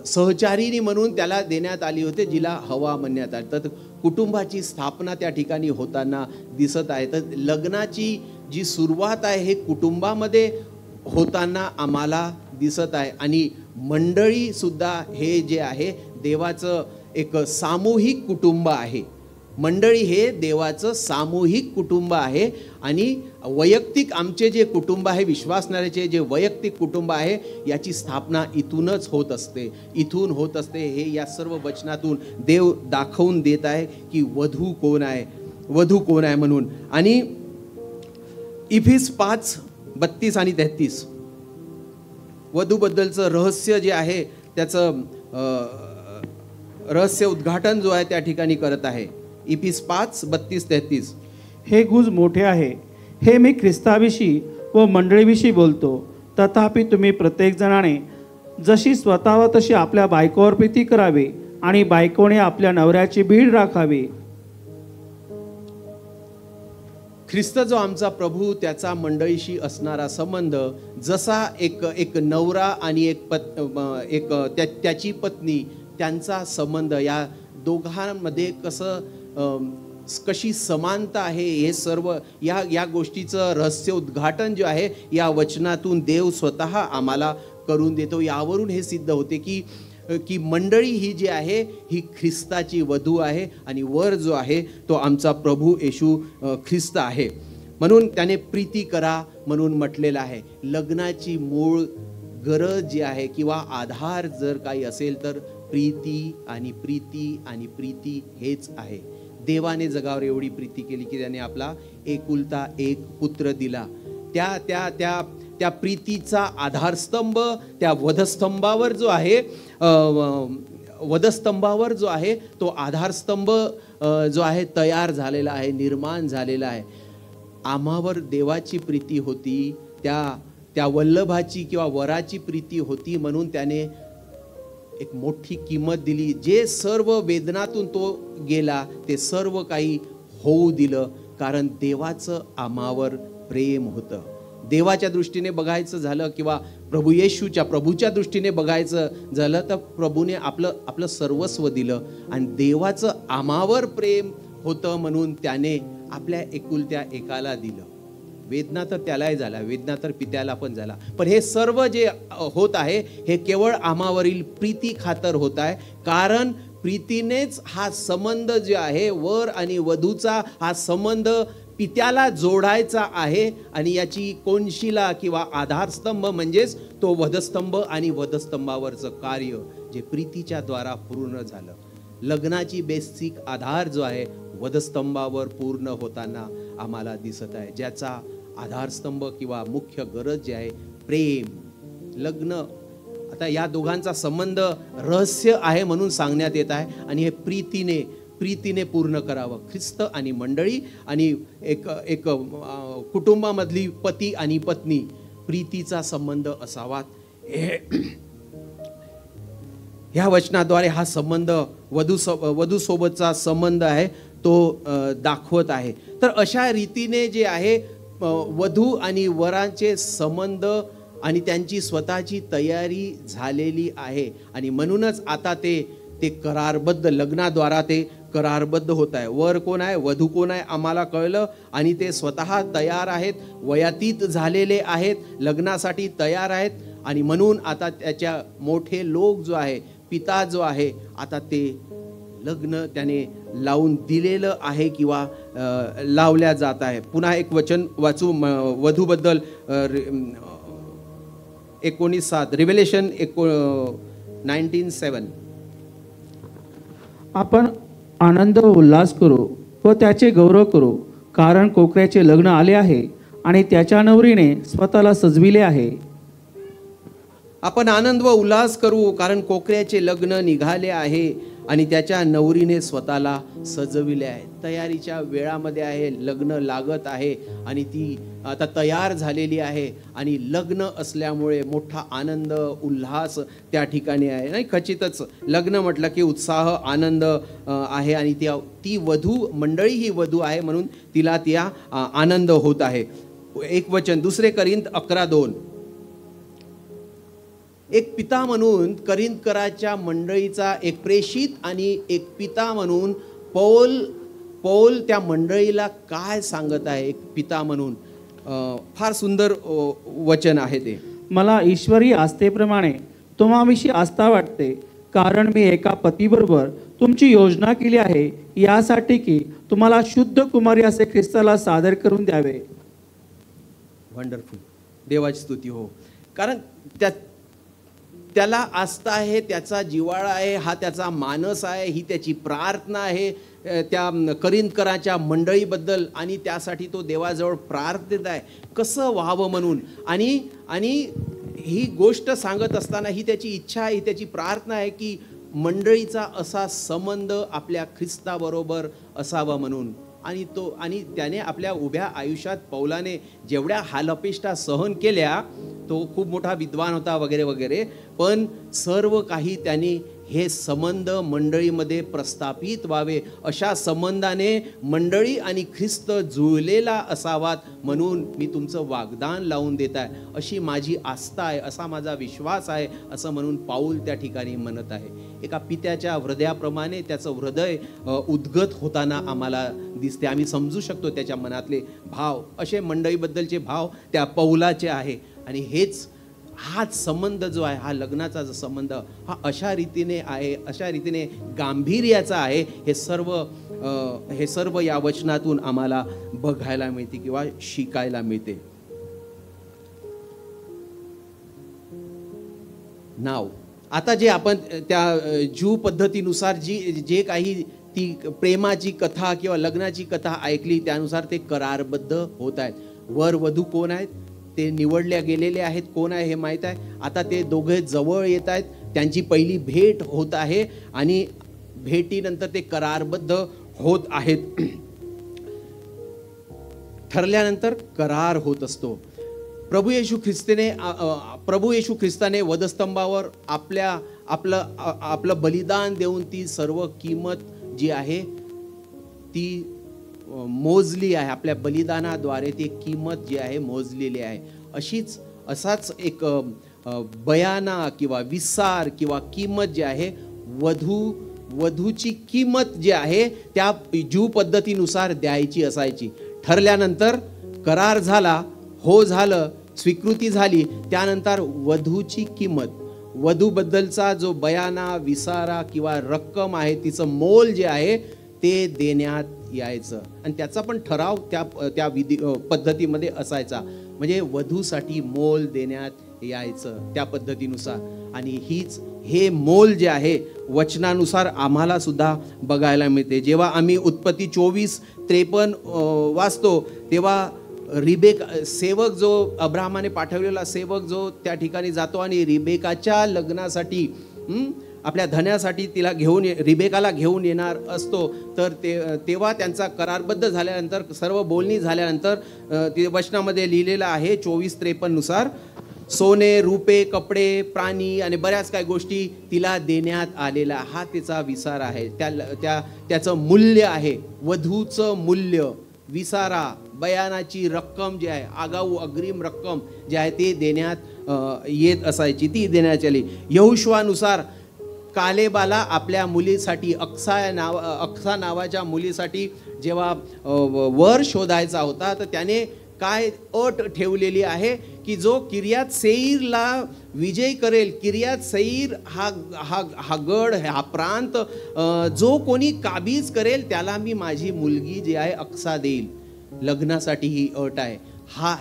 सहचारिणी म्हणून त्याला देण्यात आली होती, जिला हवा म्हणण्यात आली. तर कुटुंबाची स्थापना त्या ठिकाणी होताना दिसत आहे. तर लग्नाची जी सुरुवात आहे हे कुटुंबामध्ये होताना आम्हाला दिसत आहे. आणि मंडळी सुद्धा हे जे आहे देवाचं एक सामूहिक कुटुंब आहे. मंडळी हे देवाचं सामूहिक कुटुंब आहे. आणि वैयक्तिक आमचे जे कुटुंब आहे, विश्वासणाऱ्याचे जे वैयक्तिक कुटुंब आहे, याची स्थापना इथूनच होत असते, इथून होत असते. हे या सर्व वचनातून देव दाखवून देत आहे की वधू कोण आहे, वधू कोण आहे म्हणून. आणि इफिस 5:32 आणि 33 वधूबद्दलचं रहस्य जे आहे त्याचं रहस्य उद्घाटन जो आहे त्या ठिकाणी करत आहे. इफिस 5:32-33 हे गुज मोठे आहे, हे मी ख्रिस्ताविषयी व मंडळीविषयी बोलतो. तथापि तुम्ही प्रत्येक जणाने जशी स्वतःवर तशी आपल्या बायकोवर प्रीती करावी आणि बायकोने आपल्या नवऱ्याची बीड राखावी. ख्रिस्त जो आमचा प्रभू, त्याचा मंडळीशी असणारा संबंध जसा एक नवरा आणि त्याची पत्नी, त्यांचा संबंध, या दोघांमध्ये कशी समानता आहे, हे सर्व या गोष्टीचं रहस्य उद्घाटन जे आहे या वचनातून देव स्वतः आम्हाला करून देतो. यावरून हे सिद्ध होते की मंडळी ही जी आहे ही ख्रिस्ताची वधू आहे आणि वर जो आहे तो आमचा प्रभू येशू ख्रिस्त आहे. म्हणून त्याने प्रीती करा म्हणून म्हटलेलं आहे. लग्नाची मूळ गरज जी आहे किंवा आधार जर काही असेल तर प्रीती आणि प्रीती आणि प्रीती हेच आहे. देवाने जगावर एवढी प्रीती केली की त्याने आपला एकुलता एक पुत्र दिला. त्या प्रीतीचा आधारस्तंभ, त्या वधस्तंभावर जो आहे तो आधारस्तंभ जो आहे तयार झालेला आहे, निर्माण झालेला आहे. आम्हावर देवाची प्रीती होती, त्या वल्लभाची किंवा वराची प्रीती होती, म्हणून त्याने एक मोठी किंमत दिली. जे सर्व वेदनातून तो गेला ते सर्व काही होऊ दिलं, कारण देवाचं आम्हावर प्रेम होतं. देवाच्या दृष्टीने बघायचं झालं किंवा प्रभूच्या दृष्टीने बघायचं झालं तर प्रभूने आपलं सर्वस्व दिलं आणि देवाचं आम्हावर प्रेम होतं म्हणून त्याने आपल्या एकुलत्या एकाला दिलं. वेदना तर त्यालाही झाला, वेदना तर पित्याला पण झाला, पण हे सर्व जे होत आहे हे केवळ आम्हावरील प्रीती खातर होत आहे. कारण प्रीतीनेच हा संबंध जे आहे, वर आणि वधूचा हा संबंध पित्याला जोडायचा आहे आणि याची कोनशिला किंवा आधारस्तंभ म्हणजेच तो वधस्तंभ आणि वधस्तंभावरचं कार्य जे प्रीतीच्या द्वारा पूर्ण झालं. लग्नाची बेसिक आधार जो आहे वधस्तंभावर पूर्ण होताना आम्हाला दिसत आहे, ज्याचा आधारस्तंभ किंवा मुख्य गरज जे आहे प्रेम. लग्न आता या दोघांचा संबंध रहस्य आहे म्हणून सांगण्यात येत आहे आणि हे प्रीतीने पूर्ण करावं. ख्रिस्त आणि मंडळी आणि एक कुटुंबामधली पती आणि पत्नी प्रीतीचा संबंध असावा. ह्या वचनाद्वारे हा संबंध वधूसोबतचा संबंध आहे तो दाखवत आहे. तर अशा रीतीने जे आहे वधू आणि वरांचे संबंध आणि त्यांची स्वतःची तयारी झालेली आहे आणि म्हणूनच आता ते करारबद्ध लग्नाद्वारा ते करारबद्ध होत आहे. वर कोण आहे, वधू कोण आहे आम्हाला कळलं आणि ते स्वतः तयार आहेत, वयातीत झालेले आहेत, लग्नासाठी तयार आहेत आणि म्हणून आता त्याच्या मोठे लोक जो आहे, पिता जो आहे, आता ते लग्न त्याने लावून दिलेलं आहे किंवा लावल्या जात आहे. पुन्हा एक वचन वाचू वधूबद्दल 19:7 रिव्हेलेशन 19:7. आपण आनंद व उल्हास करू व त्याचे गौरव करू, कारण कोकऱ्याचे लग्न आले आहे आणि त्याच्या नवरीने स्वतःला सजविले आहे. आपण आनंद व उल्हास करू कारण कोकऱ्याचे लग्न निघाले आहे आणि त्याच्या नवरीने स्वतःला सजविले आहे. तयारीच्या वेळामध्ये आहे, लग्न लागत आहे आणि ती आता तयार झालेली आहे आणि लग्न असल्यामुळे मोठा आनंद उल्हास त्या ठिकाणी आहे. नाही, खचितच लग्न म्हटलं की उत्साह आनंद आहे आणि ती वधू मंडळी ही वधू आहे म्हणून तिला त्या आनंद होत आहे. एक वचन 2 करिंथ 11:2. एक पिता म्हणून करिंथकराच्या मंडळीचा एक प्रेषित आणि एक पिता म्हणून पौल त्या मंडळीला काय सांगत आहे एक पिता म्हणून. फार सुंदर वचन आहे ते. मला ईश्वरी आस्थेप्रमाणे तुम्हाविषयी आस्था वाटते, कारण मी एका पतीबरोबर तुमची योजना केली आहे यासाठी की तुम्हाला शुद्ध कुमारी असे ख्रिस्ताला सादर करून द्यावे. वंडरफुल, देवाची स्तुती हो. कारण त्याला आस्था आहे, त्याचा जिव्हाळा आहे, हा त्याचा मानस आहे, ही त्याची प्रार्थना आहे त्या करिंथकराच्या मंडळीबद्दल आणि त्यासाठी तो देवाजवळ प्रार्थित आहे कसं व्हावं म्हणून. आणि ही गोष्ट सांगत असताना ही त्याची इच्छा आहे, ही त्याची प्रार्थना आहे की मंडळीचा असा संबंध आपल्या ख्रिस्ताबरोबर असावा म्हणून. आणि त्याने आपल्या उभ्या आयुष्यात पौलाने जेवढ्या हालअपेष्टा सहन केल्या, तो खूप मोठा विद्वान होता वगैरे वगैरे, पण सर्व काही त्यांनी हे संबंध मंडळीमध्ये प्रस्थापित व्हावे, अशा संबंधाने मंडळी आणि ख्रिस्त जुळलेला असावात म्हणून मी तुमचं वाग्दान लावून देत आहे, अशी माझी आस्था आहे, असा माझा विश्वास आहे, असं म्हणून पाऊल त्या ठिकाणी म्हणत आहे. एका पित्याच्या हृदयाप्रमाणे त्याचं हृदय उद्गत होताना आम्हाला दिसते. आम्ही समजू शकतो त्याच्या मनातले भाव. असे मंडळीबद्दलचे भाव त्या पौलाचे आहे. आणि हाच संबंध जो आहे, हा लग्नाचा जो संबंध, हा अशा रीतीने आहे, अशा रीतीने गांभीर्याचा आहे. हे सर्व या वचनातून आम्हाला बघायला मिळते किंवा शिकायला मिळते. नाव आता जे आपण त्या ज्यू पद्धतीनुसार जे काही ती प्रेमाची कथा किंवा लग्नाची कथा ऐकली त्यानुसार ते करारबद्ध होत आहेत. वर वधू कोण आहेत ते निवडल्या गेलेले आहेत, कोण आहे हे माहीत आहे. आता ते दोघे जवळ येत आहेत, त्यांची पहिली भेट होत आहे आणि भेटीनंतर ते करारबद्ध होत आहेत. ठरल्यानंतर करार होत असतो. प्रभू येशू ख्रिस्ताने वधस्तंभावर आपलं बलिदान देऊन ती सर्व किंमत जी आहे ती मोजली आहे. आपल्या बलिदानाद्वारे ती किंमत जी आहे मोजलेली आहे. असाच एक बयाना किंवा विसार किंवा किंमत जी आहे वधूची किंमत जी आहे त्या ज्यू पद्धतीनुसार द्यायची असायची. ठरल्यानंतर करार झाला, हो झालं, स्वीकृती झाली, त्यानंतर वधूची किंमत, वधूबद्दलचा जो बयाना विसारा किंवा रक्कम आहे तिचं मोल जे आहे ते देण्यात यायचं. आणि त्याचा पण ठराव त्या विधी पद्धतीमध्ये असायचा. म्हणजे वधूसाठी मोल देण्यात यायचं त्या पद्धतीनुसार. आणि हे मोल जे आहे वचनानुसार आम्हाला सुद्धा बघायला मिळते. जेव्हा आम्ही उत्पत्ती 24:53 वाचतो तेव्हा सेवक जो अब्राहमाने पाठवलेला सेवक जो त्या ठिकाणी जातो आणि रिबेकाच्या लग्नासाठी आपल्या धन्यासाठी रिबेकाला घेऊन येणार असतो. तर तेव्हा त्यांचा करारबद्ध झाल्यानंतर सर्व बोलणी झाल्यानंतर ते वचनामध्ये लिहिलेलं आहे 24:53 नुसार सोने, रुपे, कपडे, प्राणी आणि बऱ्याच काही गोष्टी तिला देण्यात आलेला. हा तिचा विसार आहे. त्याचं मूल्य आहे, वधूचं मूल्य, विसारा, बयानाची रक्कम जी आहे, आगाऊ अग्रिम रक्कम जी आहे ते देण्यात येत असायची, ती देण्यात आली. यहोशुआनुसार कालेबाला आपल्या मुलीसाठी अक्सा नावाच्या मुलीसाठी जेव्हा वर शोधायचा होता तर त्याने काय अट ठेवलेली आहे की जो किर्यात सेईरला विजय करेल, किर्यात सेईर हा गड, हा प्रांत जो कोणी काबीज करेल त्याला मी माझी मुलगी जी आहे अक्सा देईल. लग्नासाठी ही अट आहे.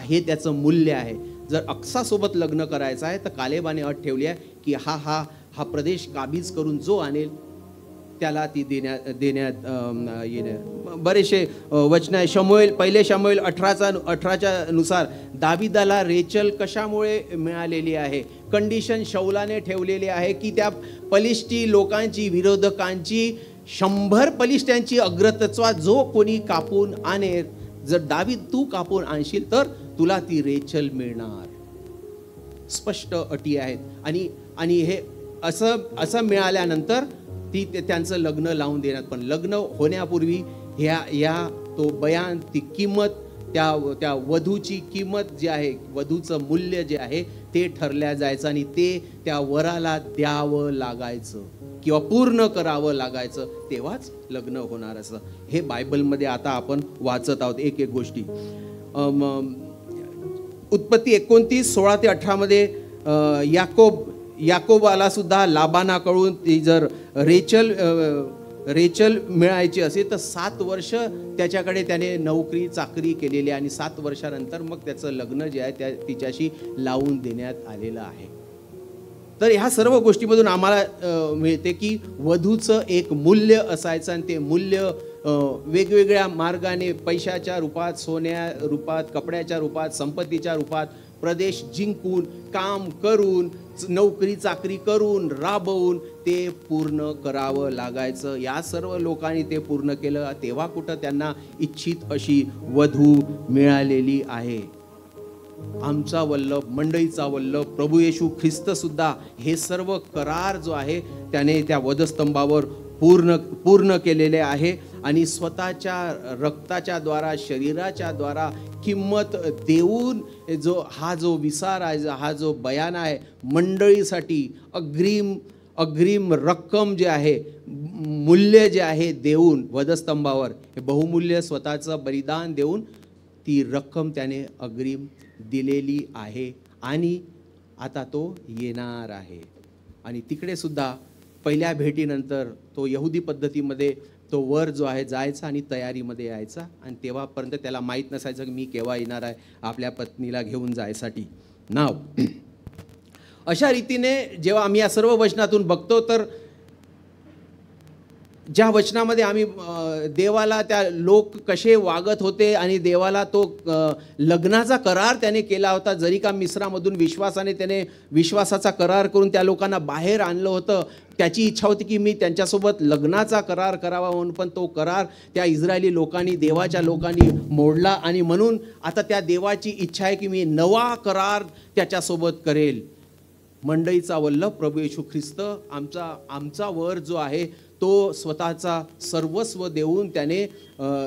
हे त्याचं मूल्य आहे. जर अक्सासोबत लग्न करायचं आहे तर कालेबाने अट ठेवली आहे की हा प्रदेश काबीज करून जो आणेल त्याला ती देण्यात येणार. बरेचसे वचन आहे. पहिले शमूएल 18च्या नुसार दाविदाला रेचल कशामुळे मिळालेली आहे. कंडिशन शौलाने ठेवलेली आहे की त्या पलिष्टी लोकांची, विरोधकांची 100 पलिष्ट्यांची अग्रतत्वा जो कोणी कापून आणेल, जर दावीद तू कापून आणशील तर तुला ती रेचल मिळणार. स्पष्ट अटी आहेत. आणि हे असं मिळाल्यानंतर त्यांचं लग्न लावून देण्यात. पण लग्न होण्यापूर्वी तो बयान, ती किंमत, त्या वधूची किंमत जी आहे, वधूचं मूल्य जे आहे ते ठरल्या जायचं आणि ते त्या वराला द्यावं लागायचं किंवा पूर्ण करावं लागायचं, तेव्हाच लग्न होणार असं. हे बायबलमध्ये आता आपण वाचत आहोत एक गोष्टी. उत्पत्ती 29:16-18 मध्ये याकोबाला सुद्धा लाबानाकडून ती जर रेचल मिळायची असेल तर 7 वर्ष त्याच्याकडे त्याने नोकरी चाकरी केलेली आणि 7 वर्षानंतर मग त्याचं लग्न जे आहे तिच्याशी लावून देण्यात आलेलं आहे. तर ह्या सर्व गोष्टीमधून आम्हाला मिळते की वधूचं एक मूल्य असायचं आणि ते मूल्य वेगवेगळ्या मार्गाने, पैशाच्या रूपात, सोन्या रूपात, कपड्याच्या रूपात, संपत्तीच्या रूपात, प्रदेश जिंकून, काम करून, नोकरी चाकरी करून, राबवून ते पूर्ण करावं लागायचं. या सर्व लोकांनी ते पूर्ण केलं तेव्हा कुठं त्यांना इच्छित अशी वधू मिळालेली आहे. आमचा वल्लभ, मंडळीचा वल्लभ प्रभू येशू ख्रिस्त सुद्धा हे सर्व करार जो आहे त्याने त्या वधस्तंभावर पूर्ण केलेले आहे. आणि स्वतःच्या रक्ताच्या द्वारा, शरीराच्या द्वारा किंमत देऊन जो विसार आहे, हा जो बयान आहे, मंडळीसाठी अग्रिम रक्कम जे आहे, मूल्य जे आहे देऊन वधस्तंभावर हे बहुमूल्य स्वतःचं बलिदान देऊन ती रक्कम त्याने अग्रिम दिलेली आहे. आणि आता तो येणार आहे. आणि तिकडे सुद्धा पहिल्या भेटीनंतर तो यहुदी पद्धतीमध्ये तो वर जो आहे जायचा आणि तयारीमध्ये यायचा. आणि तेव्हापर्यंत त्याला माहीत नसायचं की मी केव्हा येणार आहे आपल्या पत्नीला घेऊन जायसाठी. अशा रीतीने जेव्हा आम्ही या सर्व वचनातून बघतो तर ज्या वचनामध्ये आम्ही देवाला त्या लोक कसे वागत होते आणि देवाला तो लग्नाचा करार त्याने केला होता. जरी का मिस्रामधून विश्वासाने त्याने विश्वासाचा करार करून त्या लोकांना बाहेर आणलं होतं, त्याची इच्छा होती की मी त्यांच्यासोबत लग्नाचा करार करावा म्हणून, पण तो करार त्या इस्रायली लोकांनी, देवाच्या लोकांनी मोडला. आणि म्हणून आता त्या देवाची इच्छा आहे की मी नवा करार त्याच्यासोबत करेल. मंडईचा वल्लभ प्रभू येशू ख्रिस्त आमचा वर जो आहे तो स्वतःचा सर्वस्व देऊन, त्याने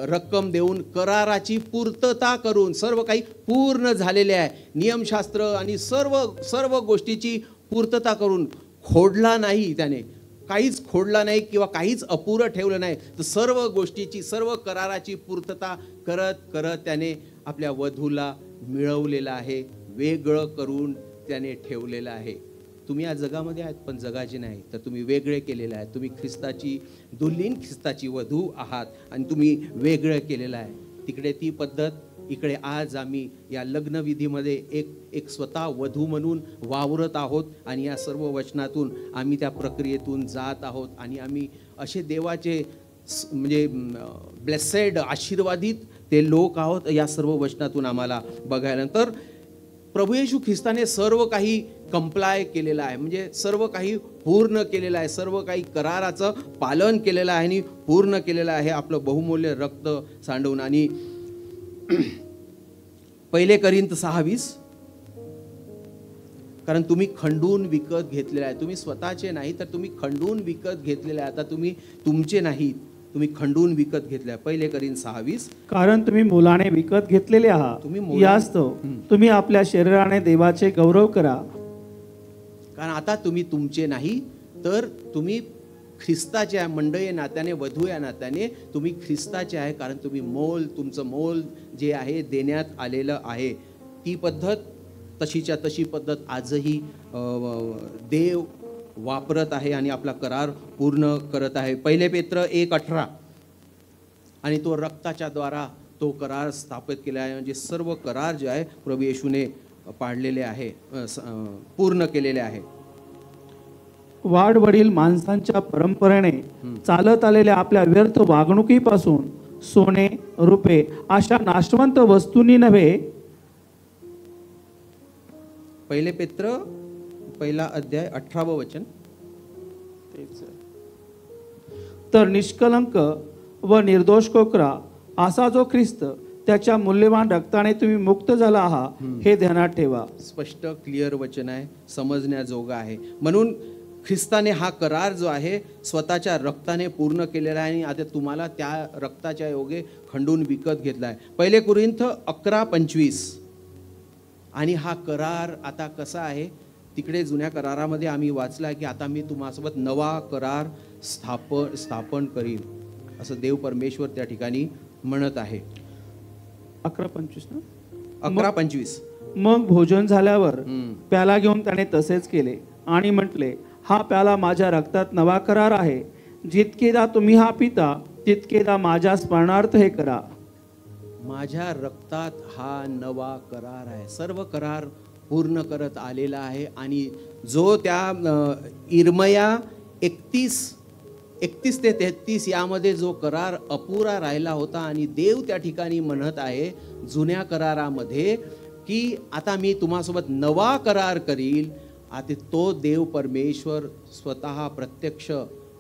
रक्कम देऊन, कराराची पूर्तता करून, सर्व काही पूर्ण झालेले आहे, नियमशास्त्र आणि सर्व गोष्टीची पूर्तता करून, खोडला नाही, त्याने काहीच खोडला नाही किंवा काहीच अपुरं ठेवलं नाही. तर सर्व गोष्टीची, सर्व कराराची पूर्तता करत करत त्याने आपल्या वधूला मिळवलेला आहे, वेगळं करून त्याने ठेवलेलं आहे. तुम्ही या जगामध्ये आहेत पण जगाचे नाही, तर तुम्ही वेगळे केलेले आहे. तुम्ही ख्रिस्ताची दुल्हीन, ख्रिस्ताची वधू आहात आणि तुम्ही वेगळं केलेलं आहे. तिकडे ती पद्धत, इकडे आज आम्ही या लग्नविधीमध्ये एक स्वतः वधू म्हणून वावरत आहोत आणि या सर्व वचनातून आम्ही त्या प्रक्रियेतून जात आहोत. आणि आम्ही असे देवाचे म्हणजे ब्लेसेड, आशीर्वादित ते लोक आहोत या सर्व वचनातून आम्हाला बघायला. तर प्रभू येशू ख्रिस्ताने सर्व काही कंप्लाय केलेलं आहे, म्हणजे सर्व काही पूर्ण केलेलं आहे, सर्व काही कराराचं पालन केलेलं आहे आणि पूर्ण केलेलं आहे आपलं बहुमूल्य रक्त सांडवून. आणि 1 कोरिंथ 6:20, कारण तुम्ही खंडून विकत घेतलेलं आहे. तुम्ही स्वतःचे नाही, तर तुम्ही खंडून विकत घेतलेले आहे. आता तुम्ही तुमचे नाहीत, तुम्ही खंडून विकत घेतले. 1 कोरिंथ 6:20, कारण तुम्ही मुलाने विकत घेतलेले आहात, यास्तव तुम्ही आपल्या शरीराने देवाचे गौरव करा. कारण आता तुम्ही तुमचे नाही, तर तुम्ही ख्रिस्ताचे आहे. मंडळी नात्याने, वधू या नात्याने तुम्ही ख्रिस्ताचे आहे, कारण तुम्ही तुमचं मोल जे आहे देण्यात आलेलं आहे. ती पद्धत, तशीच्या तशी पद्धत आजही देव वापरत आहे आणि आपला करार पूर्ण करत आहे. 1 पेत्र 1:18, आणि तो रक्ताच्या द्वारा तो करार स्थापित केला आहे. म्हणजे सर्व करार जे आहे प्रभू येशूने पाडलेले आहे, पूर्ण केलेले आहे. वाडवडील माणसांच्या परंपरेने चालत आलेल्या आपल्या व्यर्थ वागणुकीपासून सोने, रुपे अशा नाशवंत वस्तूंनी नव्हे. 1 पेत्र 1:18 तर निष्कलंक व निर्दोष कोकरा असा जो ख्रिस्त, त्याच्या मूल्यवान रक्ताने तुम्ही मुक्त झाला आहात, हे ध्यानात ठेवा. स्पष्ट क्लिअर वचन आहे, समजण्याजोगा आहे. म्हणून ख्रिस्ताने हा करार जो आहे स्वतःच्या रक्ताने पूर्ण केलेला आहे आणि आता तुम्हाला त्या रक्ताच्या योगे खंडून विकत घेतला आहे. 1 कोरिंथ 11:25, आणि हा करार आता कसा आहे, तिकडे जुन्या करारामध्ये आम्ही वाचला की आता मी तुम्हासोबत नवा करार स्थापन करीन, असं देव परमेश्वर त्या ठिकाणी म्हणत आहे. 11:25 ना? 11:25. मग भोजन झाल्यावर प्याला घेऊन त्याने तसेच केले आणि म्हटले, हा प्याला माझ्या रक्तात नवा करार आहे. जितकेदा तुम्ही हा पिता, तितकेदा माझ्या स्मरणार्थ हे करा. माझ्या रक्तात हा नवा करार आहे. सर्व करार पूर्ण करत आलेला आहे. आणि जो त्या इर्मया 31 ते 33 यामध्ये जो करार अपुरा राहिला होता, आणि देव त्या ठिकाणी म्हणत आहे जुन्या करारामध्ये की आता मी तुम्हासोबत नवा करार करील. आता तो देव परमेश्वर स्वतः प्रत्यक्ष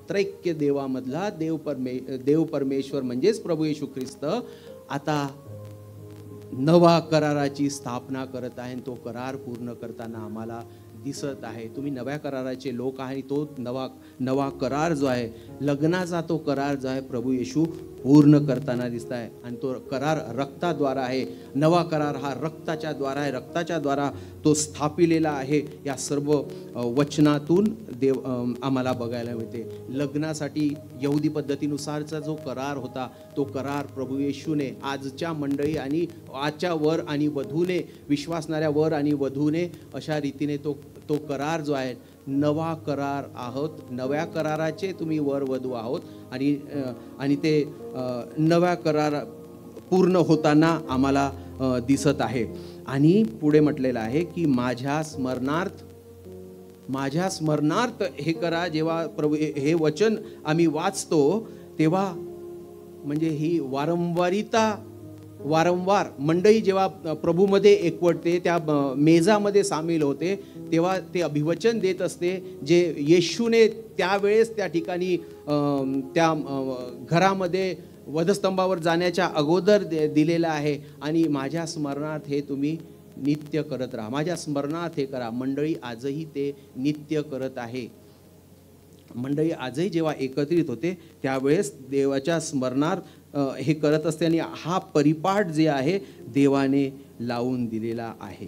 त्रैक्य देवामधला देव परमेश्वर म्हणजेच प्रभू येशू ख्रिस्त आता नवा कराराची स्थापना करत आहे. तो करार पूर्ण करताना आम्हाला दिसत आहे. तुम्ही नव्या कराराचे लोक आहे. तो नवा करार जो आहे, लग्नाचा तो करार जो आहे प्रभू येशू पूर्ण करताना दिसत आहे. आणि तो करार रक्ताद्वारा आहे. नवा करार हा रक्ताच्या द्वारा आहे. रक्ताच्या द्वारा तो स्थापिलेला आहे. या सर्व वचनातून देव आम्हाला बघायला मिळते. लग्नासाठी यहुदी पद्धतीनुसारचा जो करार होता, तो करार प्रभू येशूने आजच्या मंडळी आणि आजच्या वर आणि वधूने, विश्वासणाऱ्या वर आणि वधूने अशा रीतीने तो करार जो आहे नवा करार आहोत. नव्या कराराचे तुम्ही वर वधू आहोत. आणि ते नव्या करार पूर्ण होताना आम्हाला दिसत आहे. आणि पुढे म्हटलेलं आहे की माझ्या माझ्या स्मरणार्थ हे करा. जेव्हा प्रभू हे वचन आम्ही वाचतो तेव्हा म्हणजे ही वारंवार मंडळी जेव्हा प्रभूमध्ये एकवटते, त्या मेजामध्ये सामील होते, तेव्हा ते अभिवचन देत असते जे येशूने त्यावेळेस त्या ठिकाणी त्या घरामध्ये वधस्तंभावर जाण्याच्या अगोदर दिलेलं आहे. आणि माझ्या स्मरणार्थ हे तुम्ही नित्य करत राहा, माझ्या स्मरणार्थ हे करा. मंडळी आजही ते नित्य करत आहे. मंडळी आजही जेव्हा एकत्रित होते त्यावेळेस देवाच्या स्मरणार्थ हे करत असते. आणि हा परिपाठ जे आहे देवाने लावून दिलेला आहे.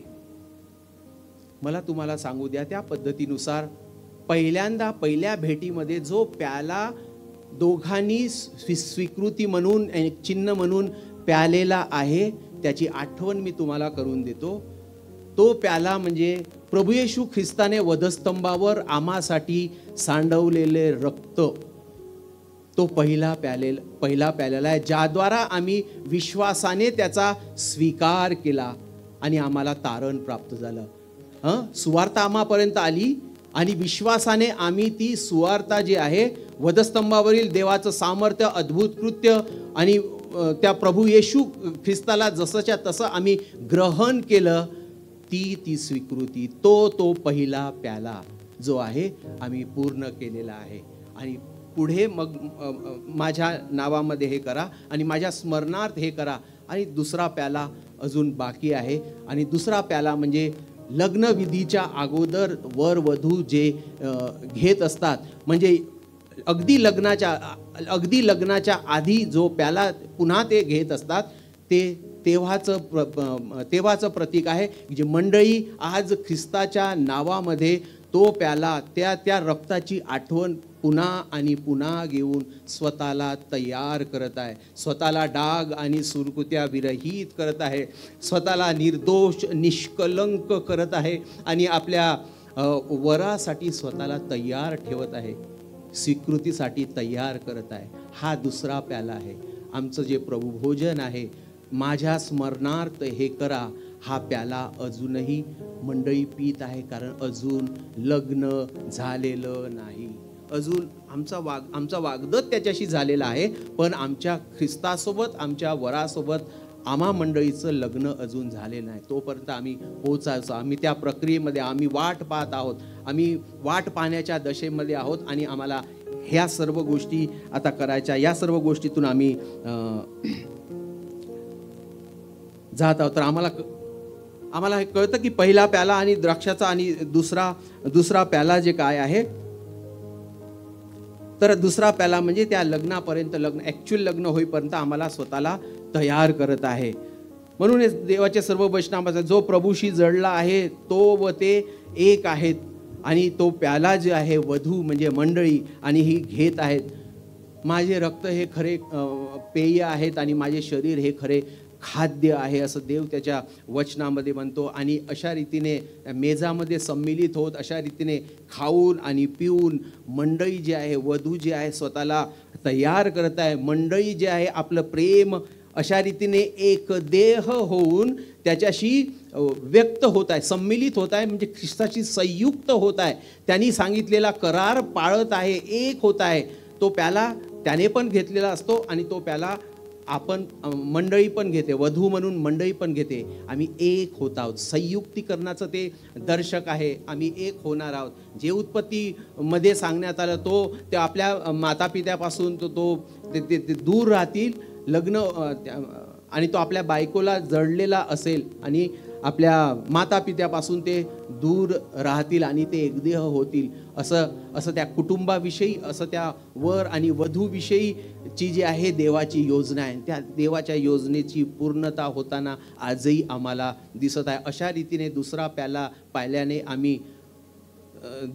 मला तुम्हाला सांगू द्या, त्या पद्धतीनुसार पहिल्या भेटीमध्ये जो प्याला दोघांनी स्वीकृती म्हणून, एक चिन्ह म्हणून प्यालेला आहे, त्याची आठवण मी तुम्हाला करून देतो. तो प्याला म्हणजे प्रभू येशू ख्रिस्ताने वधस्तंभावर आम्हासाठी सांडवलेले रक्त, तो पहिला प्यालेला आहे, ज्याद्वारा आम्ही विश्वासाने त्याचा स्वीकार केला आणि आम्हाला तारण प्राप्त झालं. सुवार्ता आम्हापर्यंत आली आणि विश्वासाने आम्ही ती सुवार्ता जी आहे, वधस्तंभावरील देवाचं सामर्थ्य, अद्भुत कृत्य आणि त्या प्रभू येशू ख्रिस्ताला जसंच्या तसं आम्ही ग्रहण केलं. ती स्वीकृती, तो पहिला प्याला जो आहे आम्ही पूर्ण केलेला आहे. आणि पुढे मग माझ्या नावामध्ये हे करा आणि माझ्या स्मरणार्थ हे करा. आणि दुसरा प्याला अजून बाकी आहे. आणि दुसरा प्याला म्हणजे लग्नविधीच्या अगोदर वर वधू जे घेत असतात, म्हणजे अगदी लग्नाच्या आधी जो प्याला पुन्हा ते घेत असतात, ते तेव्हाचं प्रतीक आहे. जे मंडळी आज ख्रिस्ताच्या नावामध्ये तो प्याला, त्या रक्ताची आठवण पुन्हा आणि पुन्हा घेऊन स्वतःला तयार करत आहे, स्वतःला डाग आणि सुरकुत्या विरहित करत आहे, स्वतःला निर्दोष निष्कलंक करत आहे आणि आपल्या वरासाठी स्वतःला तयार ठेवत आहे, स्वीकृतीसाठी तयार करत आहे. हा दुसरा प्याला आहे. आमचं जे प्रभुभोजन आहे, माझ्या स्मरणार्थ हे करा, हा प्याला अजूनही मंडळी पीत आहे, कारण अजून लग्न झालेलं नाही. अजून आमचा वागदत त्याच्याशी झालेला आहे, पण आमच्या ख्रिस्तासोबत, आमच्या वरासोबत आम्हा मंडळीचं लग्न अजून झालेलं नाही. तोपर्यंत आम्ही पोचायचं, आम्ही त्या प्रक्रियेमध्ये आम्ही वाट पाहत आहोत, आम्ही वाट पाहण्याच्या दशेमध्ये आहोत. आणि आम्हाला ह्या सर्व गोष्टी आता करायच्या, या सर्व गोष्टीतून आम्ही जात आहोत. तर आम्हाला हे कळतं की पहिला प्याला आणि द्राक्षाचा आणि दुसरा प्याला जे काय आहे, तर दुसरा प्याला म्हणजे त्या लग्नापर्यंत, ॲक्च्युअल लग्न होईपर्यंत आम्हाला स्वतःला तयार करत आहे. म्हणून देवाच्या सर्व वचनामध्ये जो प्रभूशी जडला आहे तो व ते एक आहेत. आणि तो प्याला जे आहे वधू म्हणजे मंडळी आणि ही घेत आहेत. माझे रक्त हे खरे पेय आहेत आणि माझे शरीर हे खरे खाद्य आहे, असं देव त्याच्या वचनामध्ये म्हणतो. आणि अशा रीतीने मेजामध्ये सम्मिलित होत, अशा रीतीने खाऊन आणि पिऊन मंडळी जी आहे, वधू जी आहे, स्वतःला तयार करत आहे. मंडळी जे आहे आपलं प्रेम अशा रीतीने एक देह होऊन त्याच्याशी व्यक्त होत आहे, सम्मिलित होत आहे, म्हणजे ख्रिस्ताशी संयुक्त होत आहे. त्यांनी सांगितलेला करार पाळत आहे, एक होत आहे. तो प्याला त्याने पण घेतलेला असतो आणि तो प्याला आपण मंडळी पण घेते, वधू म्हणून मंडळी पण घेते. आम्ही एक होत आहोत. संयुक्तीकरणाचं ते दर्शक आहे. आम्ही एक होणार आहोत. जे उत्पत्तीमध्ये सांगण्यात आलं ते आपल्या मातापित्यापासून ते दूर राहतील, लग्न आणि तो आपल्या बायकोला जडलेला असेल आणि आपल्या मातापित्यापासून ते दूर राहतील आणि ते एकदेह होतील. असं त्या कुटुंबाविषयी, असं त्या वर आणि वधूविषयीची जी आहे देवाची योजना आहे, त्या देवाच्या योजनेची पूर्णता होताना आजही आम्हाला दिसत आहे. अशा रीतीने दुसरा प्याला पाहिल्याने आम्ही